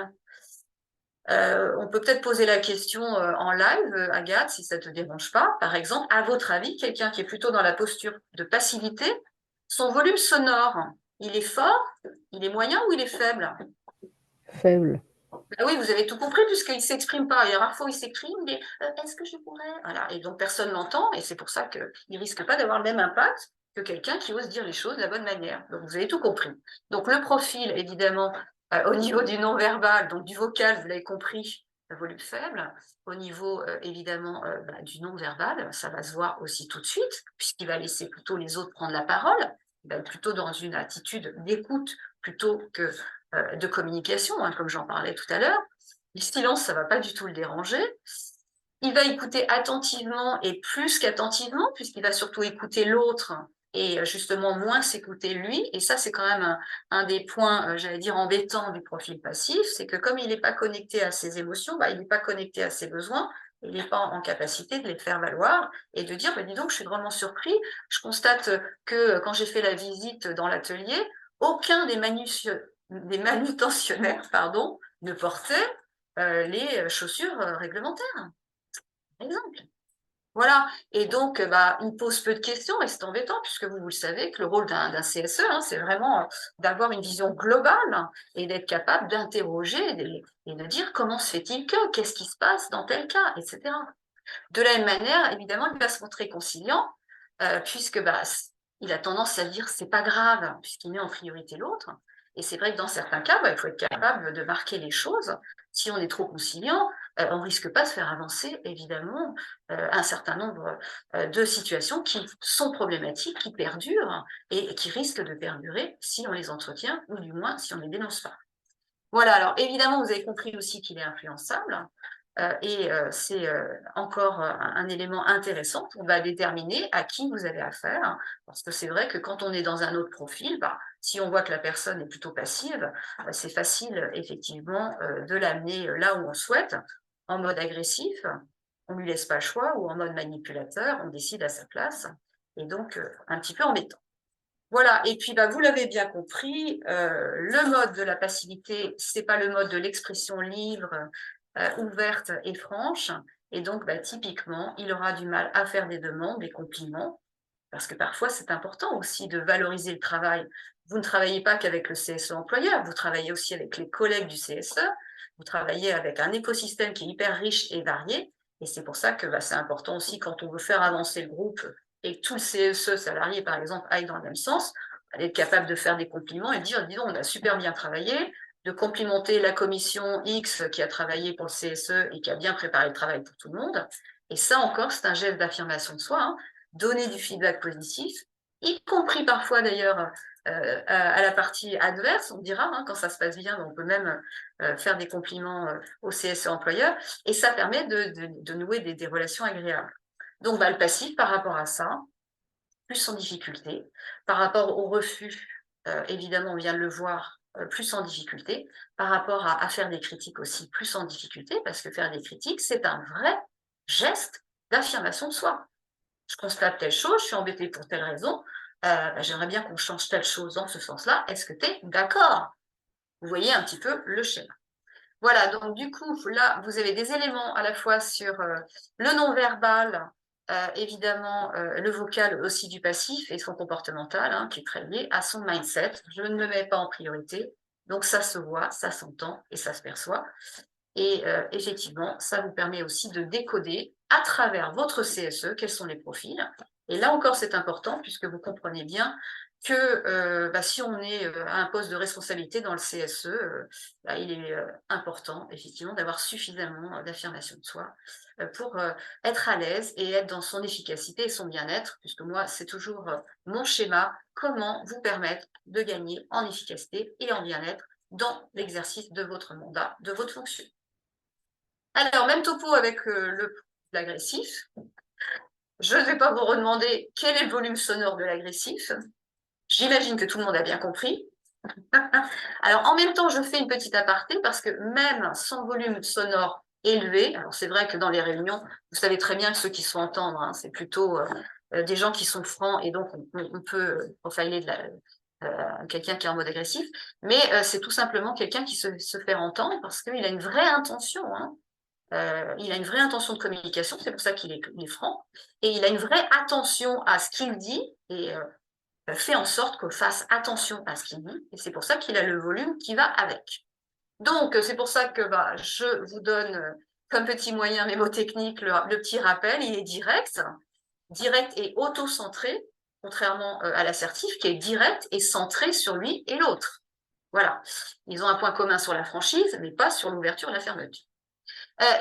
On peut peut-être poser la question en live, Agathe, si ça ne te dérange pas. Par exemple, à votre avis, quelqu'un qui est plutôt dans la posture de passivité, son volume sonore, il est fort, il est moyen ou il est faible? Faible. Ah oui, vous avez tout compris puisqu'il ne s'exprime pas. Il y a rarement il s'exprime, mais est-ce que je pourrais? Voilà. Et donc personne l'entend, et c'est pour ça qu'il ne risque pas d'avoir le même impact que quelqu'un qui ose dire les choses de la bonne manière. Donc vous avez tout compris. Donc le profil, évidemment, au niveau du non-verbal, donc du vocal, vous l'avez compris, volume faible. Au niveau, évidemment, du non-verbal, ça va se voir aussi tout de suite, puisqu'il va laisser plutôt les autres prendre la parole. Il va être plutôt dans une attitude d'écoute plutôt que de communication, hein, comme j'en parlais tout à l'heure. Le silence, ça ne va pas du tout le déranger. Il va écouter attentivement et plus qu'attentivement, puisqu'il va surtout écouter l'autre et justement moins s'écouter lui. Et ça, c'est quand même un des points, j'allais dire, embêtants du profil passif, c'est que comme il n'est pas connecté à ses émotions, il n'est pas connecté à ses besoins, il n'est pas en capacité de les faire valoir et de dire, dis donc, je suis vraiment surpris, je constate que quand j'ai fait la visite dans l'atelier, aucun des manutentionnaires ne portait les chaussures réglementaires, par exemple. Voilà, et donc il pose peu de questions et c'est embêtant puisque vous le savez que le rôle d'un CSE, hein, c'est vraiment d'avoir une vision globale et d'être capable d'interroger et de dire comment se fait-il que, qu'est-ce qui se passe dans tel cas, etc. De la même manière, évidemment, il va se montrer conciliant puisque il a tendance à dire c'est pas grave puisqu'il met en priorité l'autre. Et c'est vrai que dans certains cas, il faut être capable de marquer les choses. Si on est trop conciliant, on risque pas de faire avancer, évidemment, un certain nombre de situations qui sont problématiques, qui perdurent et qui risquent de perdurer si on les entretient ou du moins si on ne les dénonce pas. Voilà, alors évidemment, vous avez compris aussi qu'il est influençable. Et c'est encore un élément intéressant pour déterminer à qui vous avez affaire. Parce que c'est vrai que quand on est dans un autre profil, si on voit que la personne est plutôt passive, c'est facile effectivement de l'amener là où on souhaite, en mode agressif, on ne lui laisse pas le choix, ou en mode manipulateur, on décide à sa place, et donc un petit peu embêtant. Voilà, et puis vous l'avez bien compris, le mode de la passivité, c'est pas le mode de l'expression libre, ouverte et franche, et donc typiquement, il aura du mal à faire des demandes, des compliments, parce que parfois c'est important aussi de valoriser le travail. Vous ne travaillez pas qu'avec le CSE employeur, vous travaillez aussi avec les collègues du CSE, vous travaillez avec un écosystème qui est hyper riche et varié, et c'est pour ça que c'est important aussi quand on veut faire avancer le groupe et que tout le CSE salarié, par exemple, aille dans le même sens, être capable de faire des compliments et de dire, dis donc, on a super bien travaillé, de complimenter la commission X qui a travaillé pour le CSE et qui a bien préparé le travail pour tout le monde. Et ça encore, c'est un geste d'affirmation de soi, hein. Donner du feedback positif, y compris parfois d'ailleurs à la partie adverse, on dira, hein, quand ça se passe bien, on peut même faire des compliments au CSE employeur, et ça permet de nouer des relations agréables. Donc le passif par rapport à ça, plus en difficulté, par rapport au refus, évidemment on vient de le voir, plus en difficulté, par rapport à faire des critiques aussi, plus en difficulté, parce que faire des critiques, c'est un vrai geste d'affirmation de soi. Je constate telle chose, je suis embêtée pour telle raison, j'aimerais bien qu'on change telle chose dans ce sens-là, est-ce que tu es d'accord? Vous voyez un petit peu le schéma. Voilà, donc du coup, là, vous avez des éléments à la fois sur le non-verbal, évidemment, le vocal aussi du passif et son comportemental, hein, qui est très lié à son mindset. Je ne me mets pas en priorité, donc ça se voit, ça s'entend et ça se perçoit. Et effectivement, ça vous permet aussi de décoder à travers votre CSE quels sont les profils. Et là encore, c'est important puisque vous comprenez bien que si on est à un poste de responsabilité dans le CSE, il est important effectivement d'avoir suffisamment d'affirmation de soi pour être à l'aise et être dans son efficacité et son bien-être, puisque moi, c'est toujours mon schéma, comment vous permettre de gagner en efficacité et en bien-être dans l'exercice de votre mandat, de votre fonction. Alors, même topo avec l'agressif. Je ne vais pas vous redemander quel est le volume sonore de l'agressif. J'imagine que tout le monde a bien compris. Alors, en même temps, je fais une petite aparté parce que même sans volume sonore élevé, alors c'est vrai que dans les réunions, vous savez très bien que ceux qui se font entendre, hein, c'est plutôt des gens qui sont francs et donc on peut profiler quelqu'un qui est en mode agressif, mais c'est tout simplement quelqu'un qui se fait entendre parce qu'il a une vraie intention, hein. Il a une vraie intention de communication, c'est pour ça qu'il est franc, et il a une vraie attention à ce qu'il dit, et fait en sorte qu'on fasse attention à ce qu'il dit, et c'est pour ça qu'il a le volume qui va avec. Donc, c'est pour ça que je vous donne comme petit moyen mémotechnique le petit rappel, il est direct et auto-centré, contrairement à l'assertif qui est direct et centré sur lui et l'autre. Voilà. Ils ont un point commun sur la franchise, mais pas sur l'ouverture et la fermeture.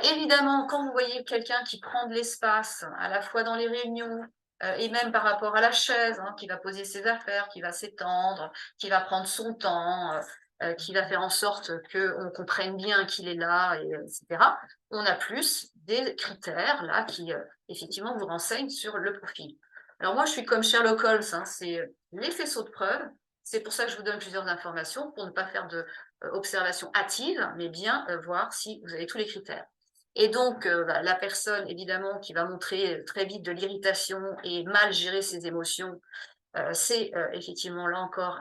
Évidemment, quand vous voyez quelqu'un qui prend de l'espace, à la fois dans les réunions et même par rapport à la chaise, hein, qui va poser ses affaires, qui va s'étendre, qui va prendre son temps, qui va faire en sorte qu'on comprenne bien qu'il est là, etc., on a plus des critères là qui, effectivement, vous renseignent sur le profil. Alors moi, je suis comme Sherlock Holmes, hein, c'est les faisceaux de preuves. C'est pour ça que je vous donne plusieurs informations, pour ne pas faire de observation hâtive, mais bien voir si vous avez tous les critères. Et donc, la personne, évidemment, qui va montrer très vite de l'irritation et mal gérer ses émotions, c'est effectivement là encore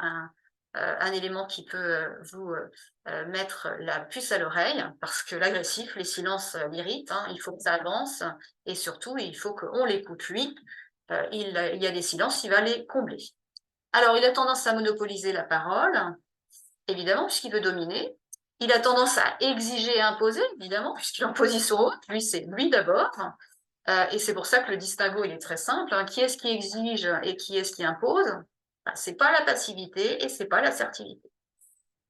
un élément qui peut vous mettre la puce à l'oreille, parce que l'agressif, les silences l'irritent, hein, il faut que ça avance, et surtout, il faut qu'on l'écoute lui. Il y a des silences, il va les combler. Alors, il a tendance à monopoliser la parole, évidemment, puisqu'il veut dominer. Il a tendance à exiger et imposer, évidemment, puisqu'il est en position haute. Lui, c'est lui d'abord. Et c'est pour ça que le distinguo, il est très simple, hein. Qui est-ce qui exige et qui est-ce qui impose? C'est pas la passivité et c'est pas l'assertivité.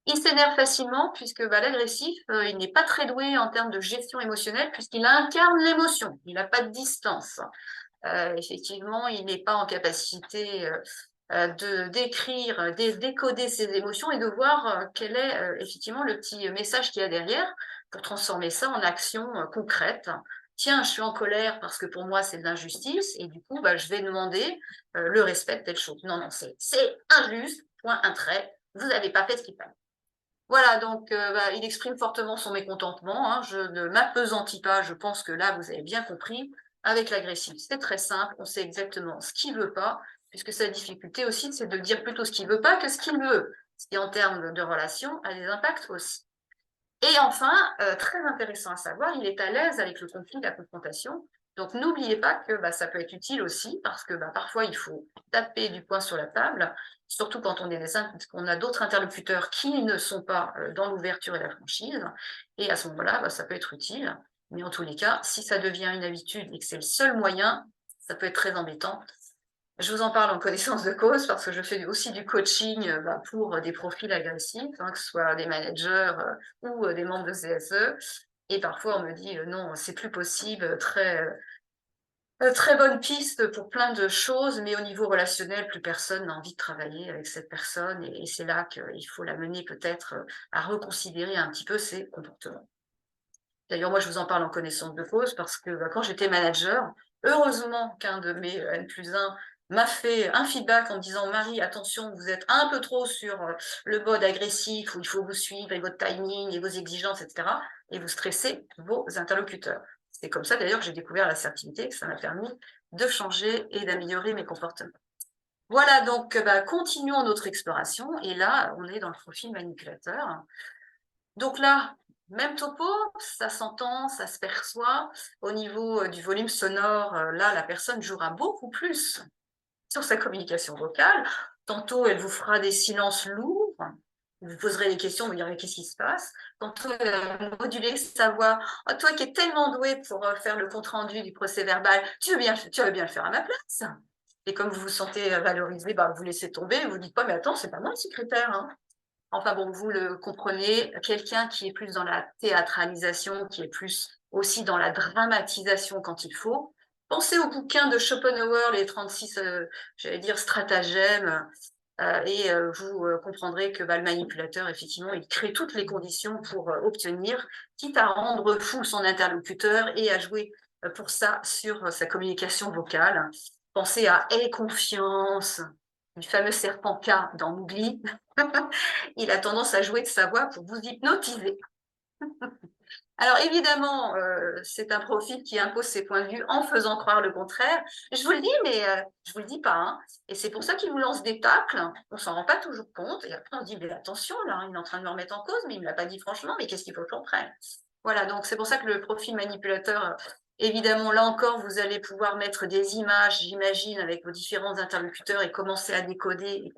Il s'énerve facilement puisque l'agressif, il n'est pas très doué en termes de gestion émotionnelle puisqu'il incarne l'émotion. Il n'a pas de distance. Effectivement, il n'est pas en capacité de décrire, décoder ses émotions et de voir quel est effectivement le petit message qu'il y a derrière pour transformer ça en action concrète. Tiens, je suis en colère parce que pour moi c'est de l'injustice et du coup je vais demander le respect de telle chose. Non, non, c'est injuste, point, un trait, vous n'avez pas fait ce qu'il fallait. Voilà, donc il exprime fortement son mécontentement, hein. Je ne m'appesantis pas, je pense que là, vous avez bien compris. Avec l'agressif, c'est très simple, on sait exactement ce qu'il ne veut pas, puisque sa difficulté aussi, c'est de dire plutôt ce qu'il ne veut pas que ce qu'il veut, ce qui en termes de relation a des impacts aussi. Et enfin, très intéressant à savoir, il est à l'aise avec le conflit, la confrontation. Donc n'oubliez pas que ça peut être utile aussi, parce que parfois il faut taper du poing sur la table, surtout quand on a d'autres interlocuteurs qui ne sont pas dans l'ouverture et la franchise. Et à ce moment-là, ça peut être utile. Mais en tous les cas, si ça devient une habitude et que c'est le seul moyen, ça peut être très embêtant. Je vous en parle en connaissance de cause parce que je fais aussi du coaching pour des profils agressifs, que ce soit des managers ou des membres de CSE. Et parfois, on me dit non, c'est plus possible, très bonne piste pour plein de choses, mais au niveau relationnel, plus personne n'a envie de travailler avec cette personne. Et c'est là qu'il faut l'amener peut-être à reconsidérer un petit peu ses comportements. D'ailleurs, moi, je vous en parle en connaissance de cause parce que quand j'étais manager, heureusement qu'un de mes N+1 m'a fait un feedback en me disant « Marie, attention, vous êtes un peu trop sur le mode agressif où il faut vous suivre et votre timing et vos exigences, etc. Et vous stressez vos interlocuteurs. » C'est comme ça d'ailleurs que j'ai découvert l'assertivité, que ça m'a permis de changer et d'améliorer mes comportements. Voilà, donc continuons notre exploration. Et là, on est dans le profil manipulateur. Donc là, même topo, ça s'entend, ça se perçoit. Au niveau du volume sonore, là, la personne jouera beaucoup plus sur sa communication vocale. Tantôt, elle vous fera des silences lourds. Vous poserez des questions, vous direz qu'est-ce qui se passe. Tantôt, elle va moduler sa voix. Oh, toi qui es tellement doué pour faire le compte-rendu du procès-verbal, tu veux bien le faire à ma place. Et comme vous vous sentez valorisé, vous laissez tomber, vous dites pas, mais attends, c'est pas moi le secrétaire, hein. Enfin bon, vous le comprenez, quelqu'un qui est plus dans la théâtralisation, qui est plus aussi dans la dramatisation quand il faut. Pensez au bouquin de Schopenhauer, les 36, j'allais dire, stratagèmes, et vous comprendrez que le manipulateur, effectivement, il crée toutes les conditions pour obtenir, quitte à rendre fou son interlocuteur et à jouer pour ça sur sa communication vocale. Pensez à Aie confiance, du fameux serpent K dans Mowgli. Il a tendance à jouer de sa voix pour vous hypnotiser. Alors évidemment, c'est un profil qui impose ses points de vue en faisant croire le contraire. Je vous le dis, mais je vous le dis pas, hein. Et c'est pour ça qu'il vous lance des tacles. On s'en rend pas toujours compte. Et après, on se dit, mais attention, là, il est en train de me remettre en cause, mais il me l'a pas dit franchement, mais qu'est-ce qu'il faut que j'en prenne? Voilà, donc c'est pour ça que le profil manipulateur, évidemment, là encore, vous allez pouvoir mettre des images, j'imagine, avec vos différents interlocuteurs et commencer à décoder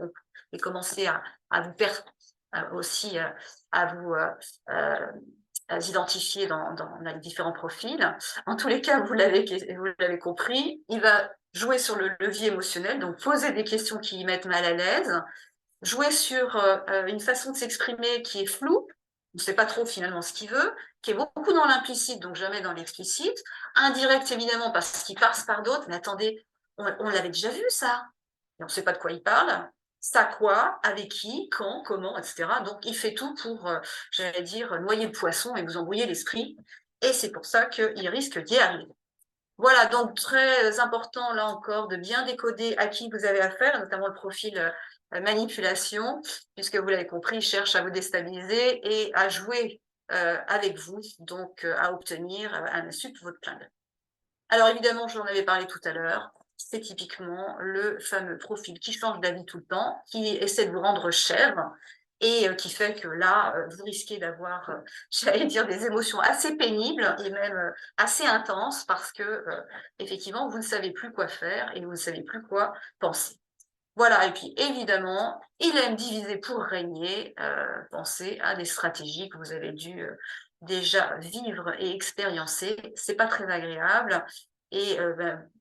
et commencer à vous perdre aussi à vous identifier dans les différents profils. En tous les cas, vous l'avez compris, il va jouer sur le levier émotionnel, donc poser des questions qui y mettent mal à l'aise, jouer sur une façon de s'exprimer qui est floue, on ne sait pas trop finalement ce qu'il veut, qui est beaucoup dans l'implicite, donc jamais dans l'explicite, indirect évidemment parce qu'il passe par d'autres, mais attendez, on l'avait déjà vu ça, et on ne sait pas de quoi il parle, ça quoi, avec qui, quand, comment, etc. Donc il fait tout pour, j'allais dire, noyer le poisson et vous embrouiller l'esprit, et c'est pour ça qu'il risque d'y arriver. Voilà, donc très important là encore de bien décoder à qui vous avez affaire, notamment le profil manipulation, puisque vous l'avez compris, il cherche à vous déstabiliser et à jouer avec vous, donc à obtenir un insu de votre plein gré. Alors évidemment, j'en avais parlé tout à l'heure, c'est typiquement le fameux profil qui change d'avis tout le temps, qui essaie de vous rendre chèvre, et qui fait que là, vous risquez d'avoir, j'allais dire, des émotions assez pénibles et même assez intenses parce que, effectivement, vous ne savez plus quoi faire et vous ne savez plus quoi penser. Voilà, et puis évidemment, il aime diviser pour régner. Pensez à des stratégies que vous avez dû déjà vivre et expériencer. C'est pas très agréable et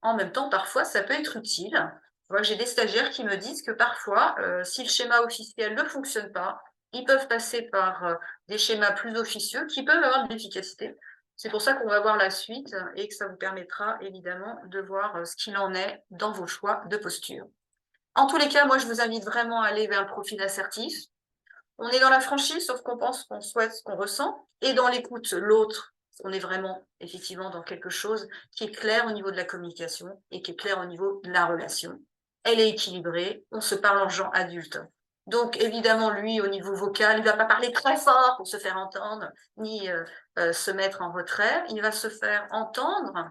en même temps, parfois, ça peut être utile. Je vois que j'ai des stagiaires qui me disent que parfois, si le schéma officiel ne fonctionne pas, ils peuvent passer par des schémas plus officieux qui peuvent avoir de l'efficacité. C'est pour ça qu'on va voir la suite et que ça vous permettra évidemment de voir ce qu'il en est dans vos choix de posture. En tous les cas, moi, je vous invite vraiment à aller vers le profil assertif. On est dans la franchise, sauf qu'on pense, qu'on souhaite, ce qu'on ressent, et dans l'écoute, l'autre, on est vraiment, effectivement, dans quelque chose qui est clair au niveau de la communication et qui est clair au niveau de la relation. Elle est équilibrée, on se parle en gens adultes. Donc, évidemment, lui, au niveau vocal, il ne va pas parler très fort pour se faire entendre, ni se mettre en retrait. Il va se faire entendre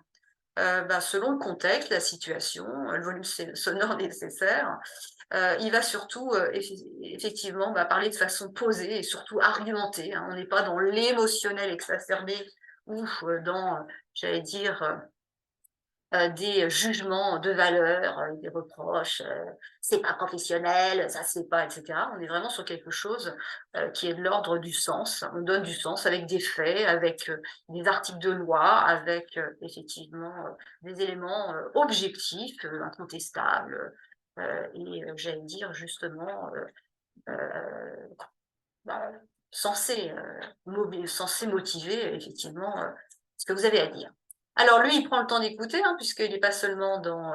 selon le contexte, la situation, le volume sonore nécessaire, il va surtout effectivement parler de façon posée et surtout argumentée, hein. On n'est pas dans l'émotionnel exacerbé ou dans, j'allais dire, des jugements de valeur, des reproches, «C'est pas professionnel, ça c'est pas» et cetera. On est vraiment sur quelque chose, qui est de l'ordre du sens. On donne du sens avec des faits, avec, des articles de loi, avec, effectivement, des éléments, objectifs, incontestables, j'allais dire justement, heu, bah, censés, censés motiver effectivement, ce que vous avez à dire. Alors lui, il prend le temps d'écouter, hein, puisqu'il n'est pas seulement dans,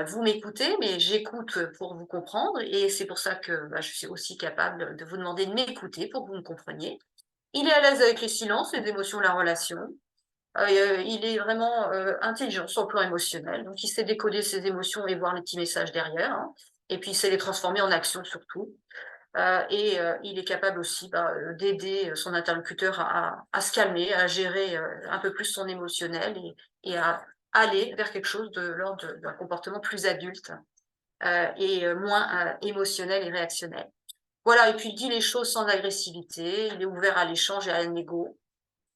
vous m'écoutez, mais j'écoute, pour vous comprendre et c'est pour ça que, je suis aussi capable de vous demander de m'écouter pour que vous me compreniez. Il est à l'aise avec les silences, les émotions, la relation. Il est vraiment, intelligent sur le plan émotionnel, donc il sait décoder ses émotions et voir les petits messages derrière, hein, et puis il sait les transformer en action surtout. Il est capable aussi, d'aider son interlocuteur à se calmer, à gérer, un peu plus son émotionnel et à aller vers quelque chose de l'ordre d'un comportement plus adulte, moins, émotionnel et réactionnel. Voilà et puis il dit les choses sans agressivité, il est ouvert à l'échange et à la négo.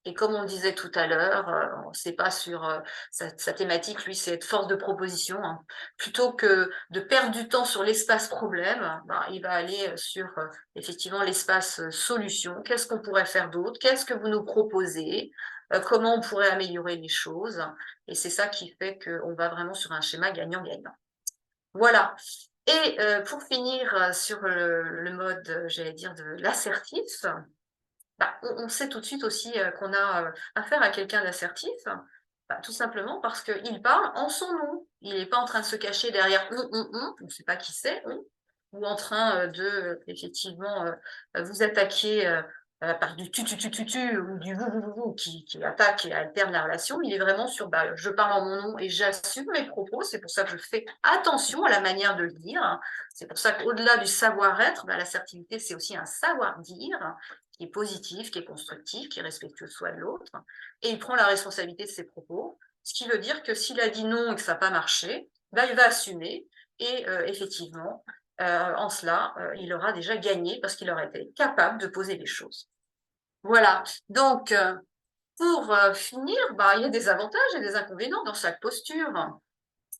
Et comme on le disait tout à l'heure, c'est pas sur, sa thématique, lui, c'est être force de proposition, hein. Plutôt que de perdre du temps sur l'espace problème, il va aller, sur, effectivement l'espace, solution. Qu'est-ce qu'on pourrait faire d'autre? Qu'est-ce que vous nous proposez? Comment on pourrait améliorer les choses? Et c'est ça qui fait qu'on va vraiment sur un schéma gagnant-gagnant. Voilà et pour finir, sur le mode, j'allais dire de l'assertif, on sait tout de suite aussi, qu'on a, affaire à quelqu'un d'assertif, tout simplement parce qu'il parle en son nom. Il n'est pas en train de se cacher derrière on ne sait pas qui c'est, on, ou en train, de, effectivement, vous attaquer, par du tu ou du vous qui attaque et alterne la relation. Il est vraiment sur, je parle en mon nom et j'assume mes propos. C'est pour ça que je fais attention à la manière de le dire, hein. C'est pour ça qu'au-delà du savoir-être, l'assertivité, c'est aussi un savoir-dire qui est positif, qui est constructif, qui est respectueux de soi et de l'autre, et il prend la responsabilité de ses propos, ce qui veut dire que s'il a dit non et que ça n'a pas marché, il va assumer et effectivement, en cela, il aura déjà gagné parce qu'il aura été capable de poser les choses. Voilà, donc pour finir, il y a des avantages et des inconvénients dans chaque posture.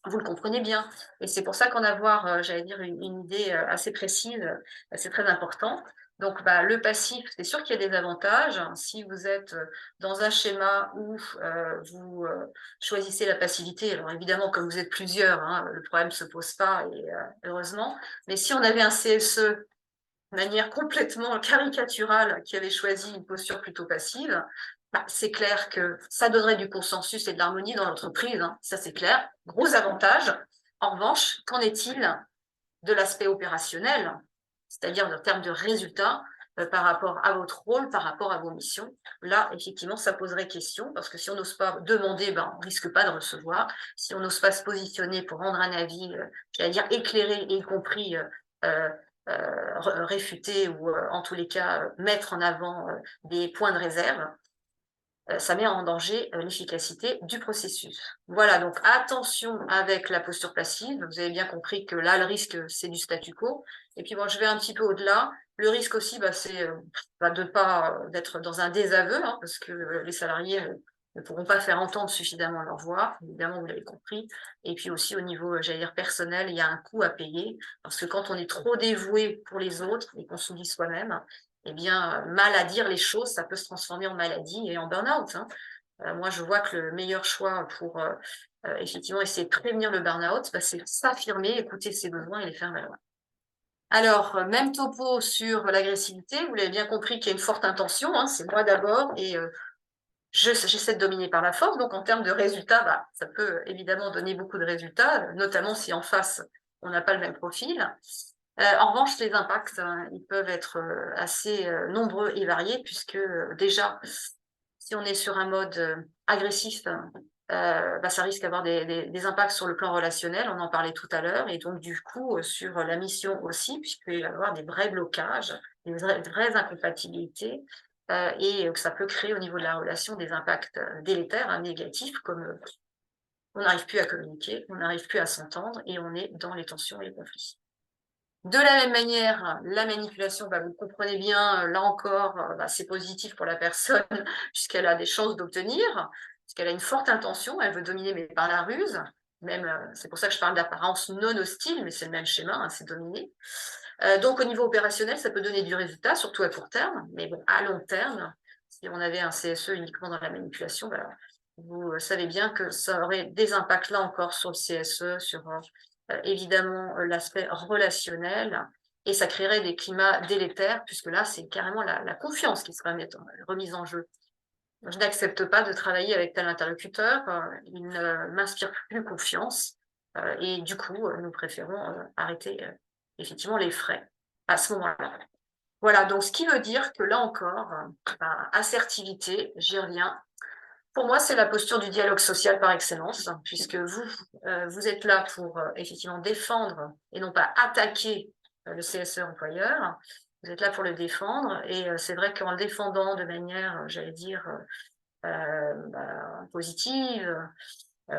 Vous le comprenez bien et c'est pour ça qu'en avoir, j'allais dire une idée, assez précise, c'est très important. Donc le passif, c'est sûr qu'il y a des avantages. Si vous êtes, dans un schéma où, vous, choisissez la passivité, alors évidemment comme vous êtes plusieurs, hein, le problème ne se pose pas et heureusement. Mais si on avait un CSE de manière complètement caricaturale qui avait choisi une posture plutôt passive, c'est clair que ça donnerait du consensus et de l'harmonie dans l'entreprise, hein, ça c'est clair. Gros avantage. En revanche, qu'en est-il de l'aspect opérationnel, c'est-à-dire en termes de résultats par rapport à votre rôle, par rapport à vos missions? Là, effectivement, ça poserait question, parce que si on n'ose pas demander, on ne risque pas de recevoir. Si on n'ose pas se positionner pour rendre un avis, j'allais dire éclairé, y compris euh, réfuter ou en tous les cas mettre en avant des points de réserve, ça met en danger l'efficacité du processus. Voilà, donc attention avec la posture passive. Vous avez bien compris que là, le risque, c'est du statu quo. Et puis bon, je vais un petit peu au-delà. Le risque aussi, c'est de pas d'être dans un désaveu, hein, parce que les salariés ne pourront pas faire entendre suffisamment leur voix. Évidemment, vous l'avez compris. Et puis aussi au niveau, j'allais dire personnel, il y a un coût à payer, parce que quand on est trop dévoué pour les autres et qu'on s'oublie soi-même, eh bien, mal à dire les choses, ça peut se transformer en maladie et en burn-out, hein. Moi, je vois que le meilleur choix pour effectivement essayer de prévenir le burn-out, c'est s'affirmer, écouter ses besoins et les faire valoir. Alors, même topo sur l'agressivité, vous l'avez bien compris qu'il y a une forte intention, hein, c'est moi d'abord et j'essaie de dominer par la force. Donc, en termes de résultats, ça peut évidemment donner beaucoup de résultats, notamment si en face, on n'a pas le même profil. En revanche, les impacts, hein, ils peuvent être assez nombreux et variés, puisque déjà, si on est sur un mode agressif, ça risque d'avoir des impacts sur le plan relationnel, on en parlait tout à l'heure, et donc du coup sur la mission aussi, puisqu'il va y avoir des vrais blocages, des vraies incompatibilités, et que ça peut créer au niveau de la relation des impacts délétères, hein, négatifs, comme on n'arrive plus à communiquer, on n'arrive plus à s'entendre et on est dans les tensions et les conflits. De la même manière, la manipulation, vous comprenez bien, là encore, c'est positif pour la personne puisqu'elle a des chances d'obtenir, puisqu'elle a une forte intention, elle veut dominer mais par la ruse, même, c'est pour ça que je parle d'apparence non hostile, mais c'est le même schéma, hein, c'est dominer. Donc au niveau opérationnel, ça peut donner du résultat, surtout à court terme, mais bon, à long terme, si on avait un CSE uniquement dans la manipulation, vous savez bien que ça aurait des impacts là encore sur le CSE, sur évidemment l'aspect relationnel, et ça créerait des climats délétères, puisque là, c'est carrément la confiance qui serait remise en jeu. Je n'accepte pas de travailler avec tel interlocuteur, il ne m'inspire plus confiance, et du coup, nous préférons arrêter effectivement les frais à ce moment-là. Voilà, donc ce qui veut dire que là encore, assertivité, j'y reviens. Pour moi, c'est la posture du dialogue social par excellence, puisque vous êtes là pour effectivement défendre et non pas attaquer le CSE employeur. Vous êtes là pour le défendre, et c'est vrai qu'en le défendant de manière, j'allais dire, positive,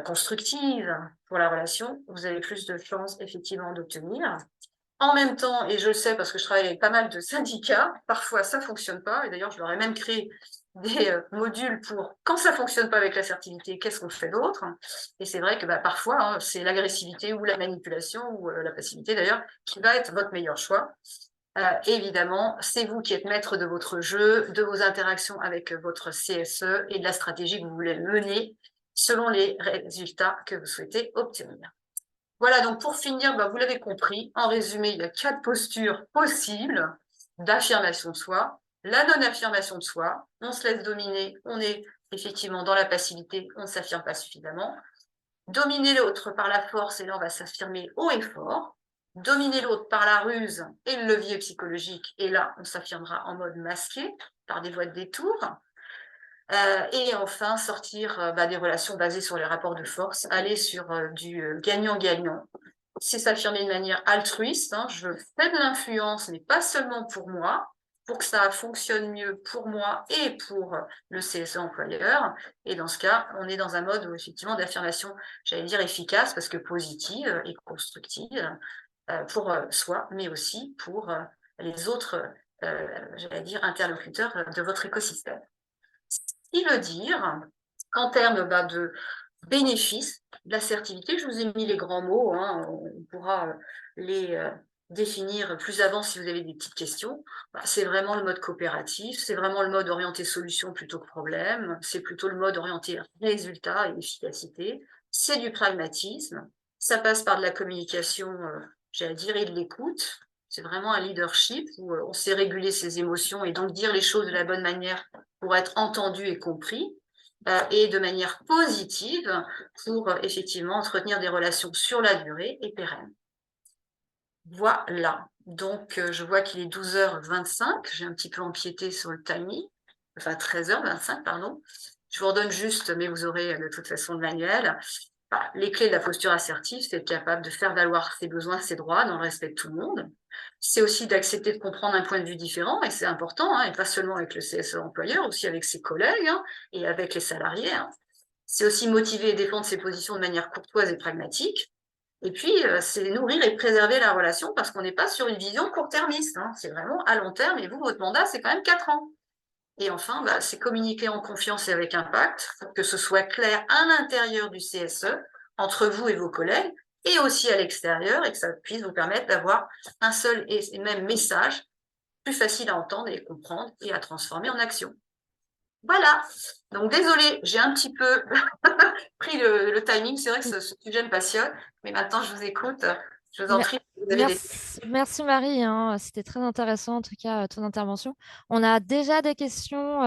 constructive pour la relation, vous avez plus de chances effectivement d'obtenir. En même temps, et je le sais parce que je travaille avec pas mal de syndicats, parfois ça ne fonctionne pas, et d'ailleurs je leur ai même créé des modules pour quand ça ne fonctionne pas avec l'assertivité, qu'est-ce qu'on fait d'autre. Et c'est vrai que parfois, hein, c'est l'agressivité ou la manipulation, ou la passivité d'ailleurs, qui va être votre meilleur choix. Évidemment, c'est vous qui êtes maître de votre jeu, de vos interactions avec votre CSE et de la stratégie que vous voulez mener selon les résultats que vous souhaitez obtenir. Voilà, donc pour finir, vous l'avez compris, en résumé, il y a 4 postures possibles d'affirmation de soi. La non-affirmation de soi, on se laisse dominer, on est effectivement dans la passivité, on ne s'affirme pas suffisamment. Dominer l'autre par la force, et là on va s'affirmer haut et fort. Dominer l'autre par la ruse et le levier psychologique, et là on s'affirmera en mode masqué, par des voies de détour. Et enfin, sortir des relations basées sur les rapports de force, aller sur du gagnant-gagnant. C'est s'affirmer de manière altruiste, hein, je fais de l'influence, mais pas seulement pour moi, pour que ça fonctionne mieux pour moi et pour le CSE employeur. Et dans ce cas, on est dans un mode effectivement d'affirmation, j'allais dire efficace, parce que positive et constructive pour soi, mais aussi pour les autres, j'allais dire, interlocuteurs de votre écosystème. Ce qui veut dire qu'en termes de bénéfices, l'assertivité, je vous ai mis les grands mots, hein, on pourra les définir plus avant si vous avez des petites questions. C'est vraiment le mode coopératif, c'est vraiment le mode orienté solution plutôt que problème, c'est plutôt le mode orienté résultat et efficacité, c'est du pragmatisme, ça passe par de la communication, j'allais dire, et de l'écoute. C'est vraiment un leadership où on sait réguler ses émotions et donc dire les choses de la bonne manière pour être entendu et compris, et de manière positive pour effectivement entretenir des relations sur la durée et pérennes. Voilà, donc je vois qu'il est 12h25, j'ai un petit peu empiété sur le timing, enfin 13h25, pardon. Je vous redonne juste, mais vous aurez de toute façon le manuel. Les clés de la posture assertive, c'est être capable de faire valoir ses besoins, ses droits dans le respect de tout le monde. C'est aussi d'accepter de comprendre un point de vue différent, et c'est important, hein, et pas seulement avec le CSE employeur, aussi avec ses collègues, hein, et avec les salariés. Hein. C'est aussi motiver et défendre ses positions de manière courtoise et pragmatique. Et puis, c'est nourrir et préserver la relation parce qu'on n'est pas sur une vision court-termiste. Hein. C'est vraiment à long terme, et vous, votre mandat, c'est quand même 4 ans. Et enfin, c'est communiquer en confiance et avec impact, pour que ce soit clair à l'intérieur du CSE, entre vous et vos collègues, et aussi à l'extérieur, et que ça puisse vous permettre d'avoir un seul et même message, plus facile à entendre et comprendre, et à transformer en action. Voilà. Donc, désolée, j'ai un petit peu pris le timing. C'est vrai que ce sujet me passionne, mais maintenant, je vous écoute. Je vous en prie, vous avez des... Merci Marie, hein. C'était très intéressant en tout cas ton intervention. On a déjà des questions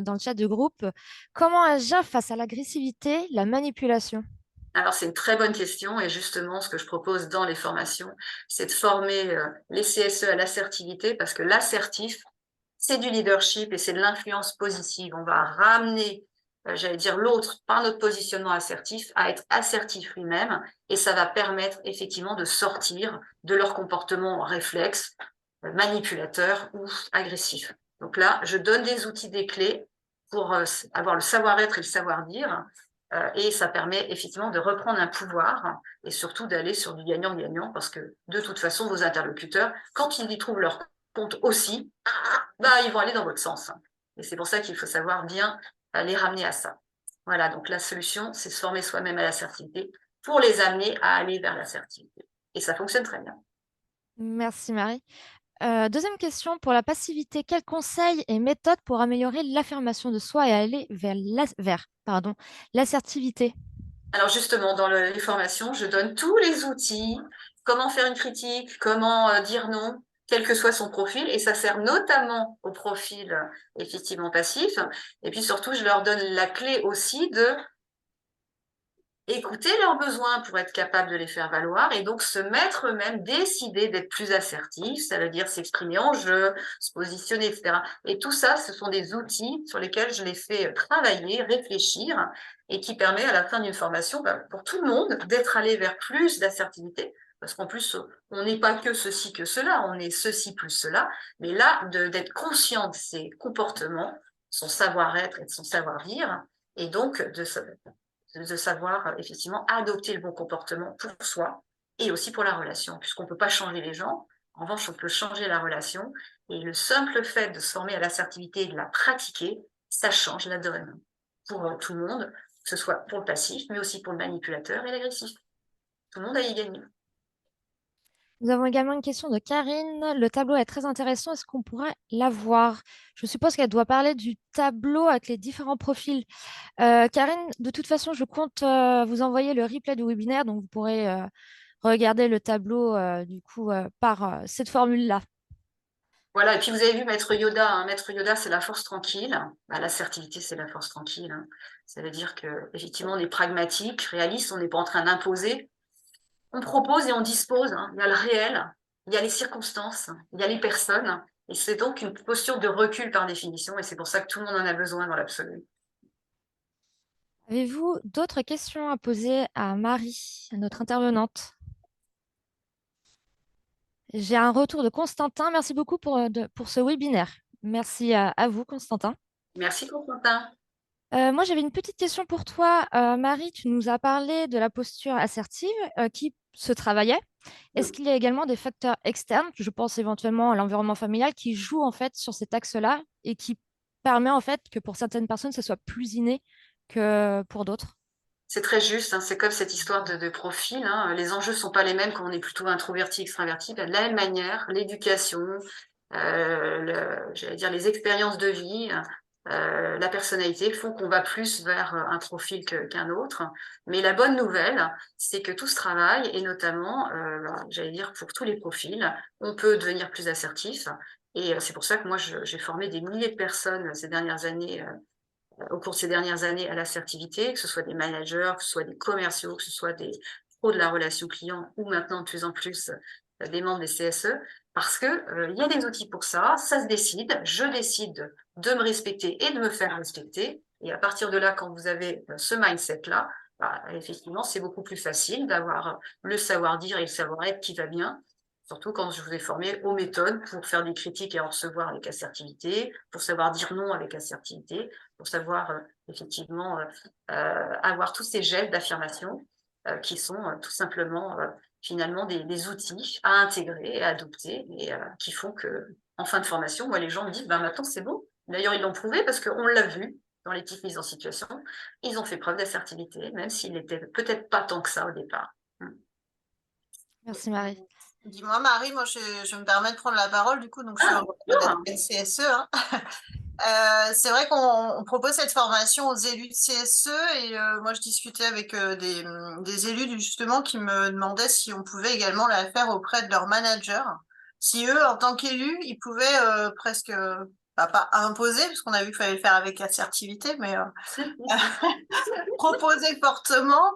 dans le chat de groupe. Comment agir face à l'agressivité, la manipulation? Alors, c'est une très bonne question, et justement, ce que je propose dans les formations, c'est de former les CSE à l'assertivité, parce que l'assertif, c'est du leadership et c'est de l'influence positive. On va ramener, j'allais dire, l'autre par notre positionnement assertif à être assertif lui-même, et ça va permettre effectivement de sortir de leur comportement réflexe, manipulateur ou agressif. Donc là, je donne des outils, des clés pour avoir le savoir-être et le savoir-dire, et ça permet effectivement de reprendre un pouvoir et surtout d'aller sur du gagnant-gagnant parce que de toute façon, vos interlocuteurs, quand ils y trouvent leur compte aussi, ils vont aller dans votre sens. Et c'est pour ça qu'il faut savoir bien les ramener à ça. Voilà, donc la solution, c'est se former soi-même à l'assertivité pour les amener à aller vers l'assertivité. Et ça fonctionne très bien. Merci Marie. Deuxième question, pour la passivité, quels conseils et méthodes pour améliorer l'affirmation de soi et aller vers l'assertivité? Alors justement, dans les formations, je donne tous les outils, comment faire une critique, comment dire non, quel que soit son profil, et ça sert notamment au profil effectivement passif. Et puis surtout, je leur donne la clé aussi de écouter leurs besoins pour être capable de les faire valoir et donc se mettre eux-mêmes, décider d'être plus assertif, ça veut dire s'exprimer en jeu, se positionner, etc. Et tout ça, ce sont des outils sur lesquels je les fais travailler, réfléchir et qui permet à la fin d'une formation, pour tout le monde, d'être allé vers plus d'assertivité. Parce qu'en plus, on n'est pas que ceci, que cela, on est ceci plus cela. Mais là, d'être conscient de ses comportements, son savoir-être et de son savoir-vivre, et donc de savoir effectivement adopter le bon comportement pour soi et aussi pour la relation, puisqu'on ne peut pas changer les gens. En revanche, on peut changer la relation. Et le simple fait de se former à l'assertivité et de la pratiquer, ça change la donne pour tout le monde, que ce soit pour le passif, mais aussi pour le manipulateur et l'agressif. Tout le monde a y gagné. Nous avons également une question de Karine. Le tableau est très intéressant. Est-ce qu'on pourrait l'avoir? Je suppose qu'elle doit parler du tableau avec les différents profils. Karine, de toute façon, je compte vous envoyer le replay du webinaire, donc vous pourrez regarder le tableau par cette formule-là. Voilà, et puis vous avez vu Maître Yoda, hein. Maître Yoda, c'est la force tranquille. L'assertivité, c'est la force tranquille, hein. Ça veut dire qu'effectivement, on est pragmatique, réaliste, on n'est pas en train d'imposer. On propose et on dispose, hein. Il y a le réel, il y a les circonstances, il y a les personnes. Et c'est donc une posture de recul par définition. Et c'est pour ça que tout le monde en a besoin dans l'absolu. Avez-vous d'autres questions à poser à Marie, à notre intervenante? J'ai un retour de Constantin. Merci beaucoup pour ce webinaire. Merci à vous, Constantin. Merci, Constantin. Moi, j'avais une petite question pour toi. Marie, tu nous as parlé de la posture assertive qui se travaillait. Est-ce qu'il y a également des facteurs externes, je pense éventuellement à l'environnement familial, qui jouent en fait sur cet axe-là et qui permet en fait que pour certaines personnes, ça soit plus inné que pour d'autres? C'est très juste, hein. C'est comme cette histoire de profil, hein. Les enjeux ne sont pas les mêmes quand on est plutôt introverti, extraverti. De la même manière, l'éducation, j'allais dire les expériences de vie, la personnalité font qu'on va plus vers un profil qu'un autre. Mais la bonne nouvelle, c'est que tout ce travail, et notamment, j'allais dire pour tous les profils, on peut devenir plus assertif. Et c'est pour ça que moi, j'ai formé des milliers de personnes ces dernières années au cours de ces dernières années à l'assertivité, que ce soit des managers, que ce soit des commerciaux, que ce soit des pros de la relation client ou maintenant de plus en plus des membres des CSE, parce que il y a des outils pour ça, ça se décide, je décide de me respecter et de me faire respecter, et à partir de là, quand vous avez ce mindset-là, effectivement, c'est beaucoup plus facile d'avoir le savoir-dire et le savoir-être qui va bien, surtout quand je vous ai formé aux méthodes pour faire des critiques et en recevoir avec assertivité, pour savoir dire non avec assertivité, pour savoir effectivement avoir tous ces gestes d'affirmation qui sont tout simplement finalement des outils à intégrer et à adopter et qui font que en fin de formation, moi les gens me disent maintenant c'est bon. D'ailleurs ils l'ont prouvé parce qu'on l'a vu dans les petites mises en situation, ils ont fait preuve d'assertivité, même s'ils n'étaient peut-être pas tant que ça au départ. Merci Marie. Dis-moi Marie, moi je me permets de prendre la parole du coup, donc je suis en CSE. Hein. C'est vrai qu'on propose cette formation aux élus de CSE et moi je discutais avec des élus justement qui me demandaient si on pouvait également la faire auprès de leurs managers. Si eux, en tant qu'élus, ils pouvaient presque, pas imposer, parce qu'on a vu qu'il fallait le faire avec assertivité, mais proposer fortement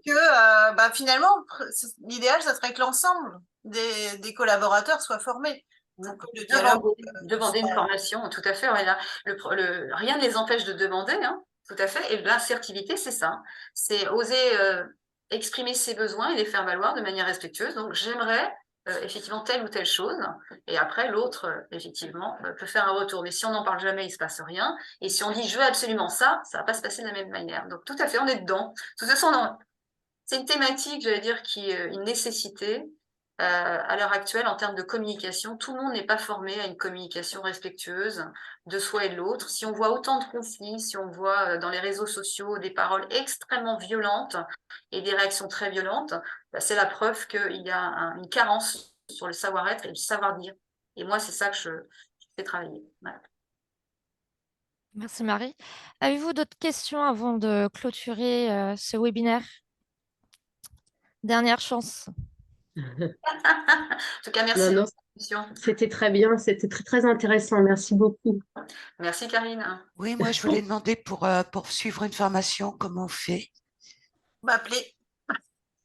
que finalement, l'idéal, ça serait que l'ensemble des collaborateurs soient formés. Donc, le dialogue, demander une formation, tout à fait. Ouais, là, rien ne les empêche de demander, hein, tout à fait. Et l'assertivité, c'est ça. C'est oser exprimer ses besoins et les faire valoir de manière respectueuse. Donc, j'aimerais effectivement telle ou telle chose. Et après, l'autre, effectivement, peut faire un retour. Mais si on n'en parle jamais, il ne se passe rien. Et si on dit je veux absolument ça, ça ne va pas se passer de la même manière. Donc tout à fait, on est dedans. De toute façon, c'est une thématique, j'allais dire, qui est une nécessité. À l'heure actuelle, en termes de communication, tout le monde n'est pas formé à une communication respectueuse de soi et de l'autre. Si on voit autant de conflits, si on voit dans les réseaux sociaux des paroles extrêmement violentes et des réactions très violentes, bah, c'est la preuve qu'il y a une carence sur le savoir-être et le savoir-dire. Et moi, c'est ça que je fais travailler. Voilà. Merci Marie. Avez-vous d'autres questions avant de clôturer ce webinaire? Dernière chance. En tout cas, merci Non, de non, votre attention. c'était très bien, c'était très, très intéressant. Merci beaucoup. Merci Karine. Oui, moi, je voulais demander pour suivre une formation, comment on fait? M'appeler.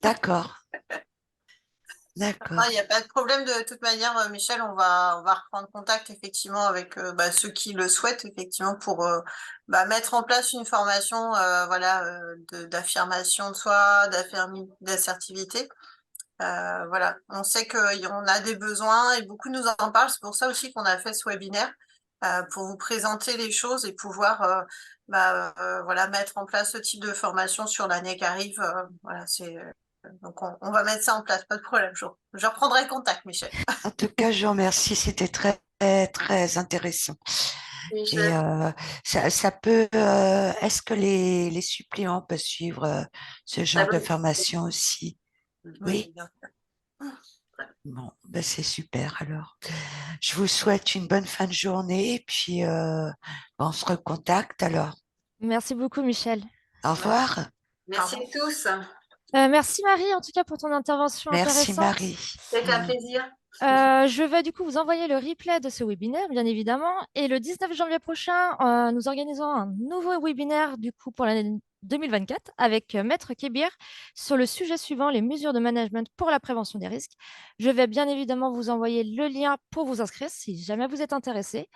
D'accord. D'accord. Il n'y a pas de problème de toute manière, Michel, on va reprendre contact effectivement avec ceux qui le souhaitent effectivement pour mettre en place une formation voilà, d'affirmation de soi, d'assertivité. Voilà, on sait qu'on a des besoins et beaucoup nous en parlent. C'est pour ça aussi qu'on a fait ce webinaire pour vous présenter les choses et pouvoir voilà, mettre en place ce type de formation sur l'année qui arrive. Voilà, donc on va mettre ça en place, pas de problème. Je reprendrai contact, Michel. En tout cas, je vous remercie. C'était très, très intéressant. Et ça peut. Est-ce que les suppléants peuvent suivre ce genre de formation aussi? Oui. bien. Bon, ben c'est super alors. Je vous souhaite une bonne fin de journée et puis on se recontacte alors. Merci beaucoup Michel. Au revoir. Merci à tous. Merci Marie en tout cas pour ton intervention Merci intéressante. Marie. C'était un plaisir. Je vais du coup vous envoyer le replay de ce webinaire, bien évidemment. Et le 19 janvier prochain, nous organisons un nouveau webinaire du coup pour l'année 2024 avec Maître Kébir sur le sujet suivant, les mesures de management pour la prévention des risques. Je vais bien évidemment vous envoyer le lien pour vous inscrire si jamais vous êtes intéressé.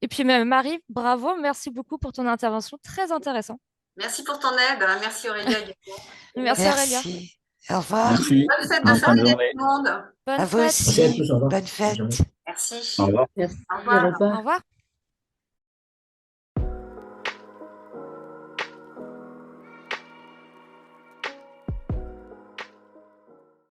Et puis Marie, bravo, merci beaucoup pour ton intervention, très intéressant. Merci pour ton aide. Merci Aurélia également. Merci Aurélia. Merci. Au revoir. Merci. Bonne fête de Bonne fin fin de d'année journée. tout le monde. Bonne À vous fête. Merci à aussi. tous. Au revoir. Bonne fête. Merci. Au revoir. Merci, Au au revoir. revoir. Au revoir.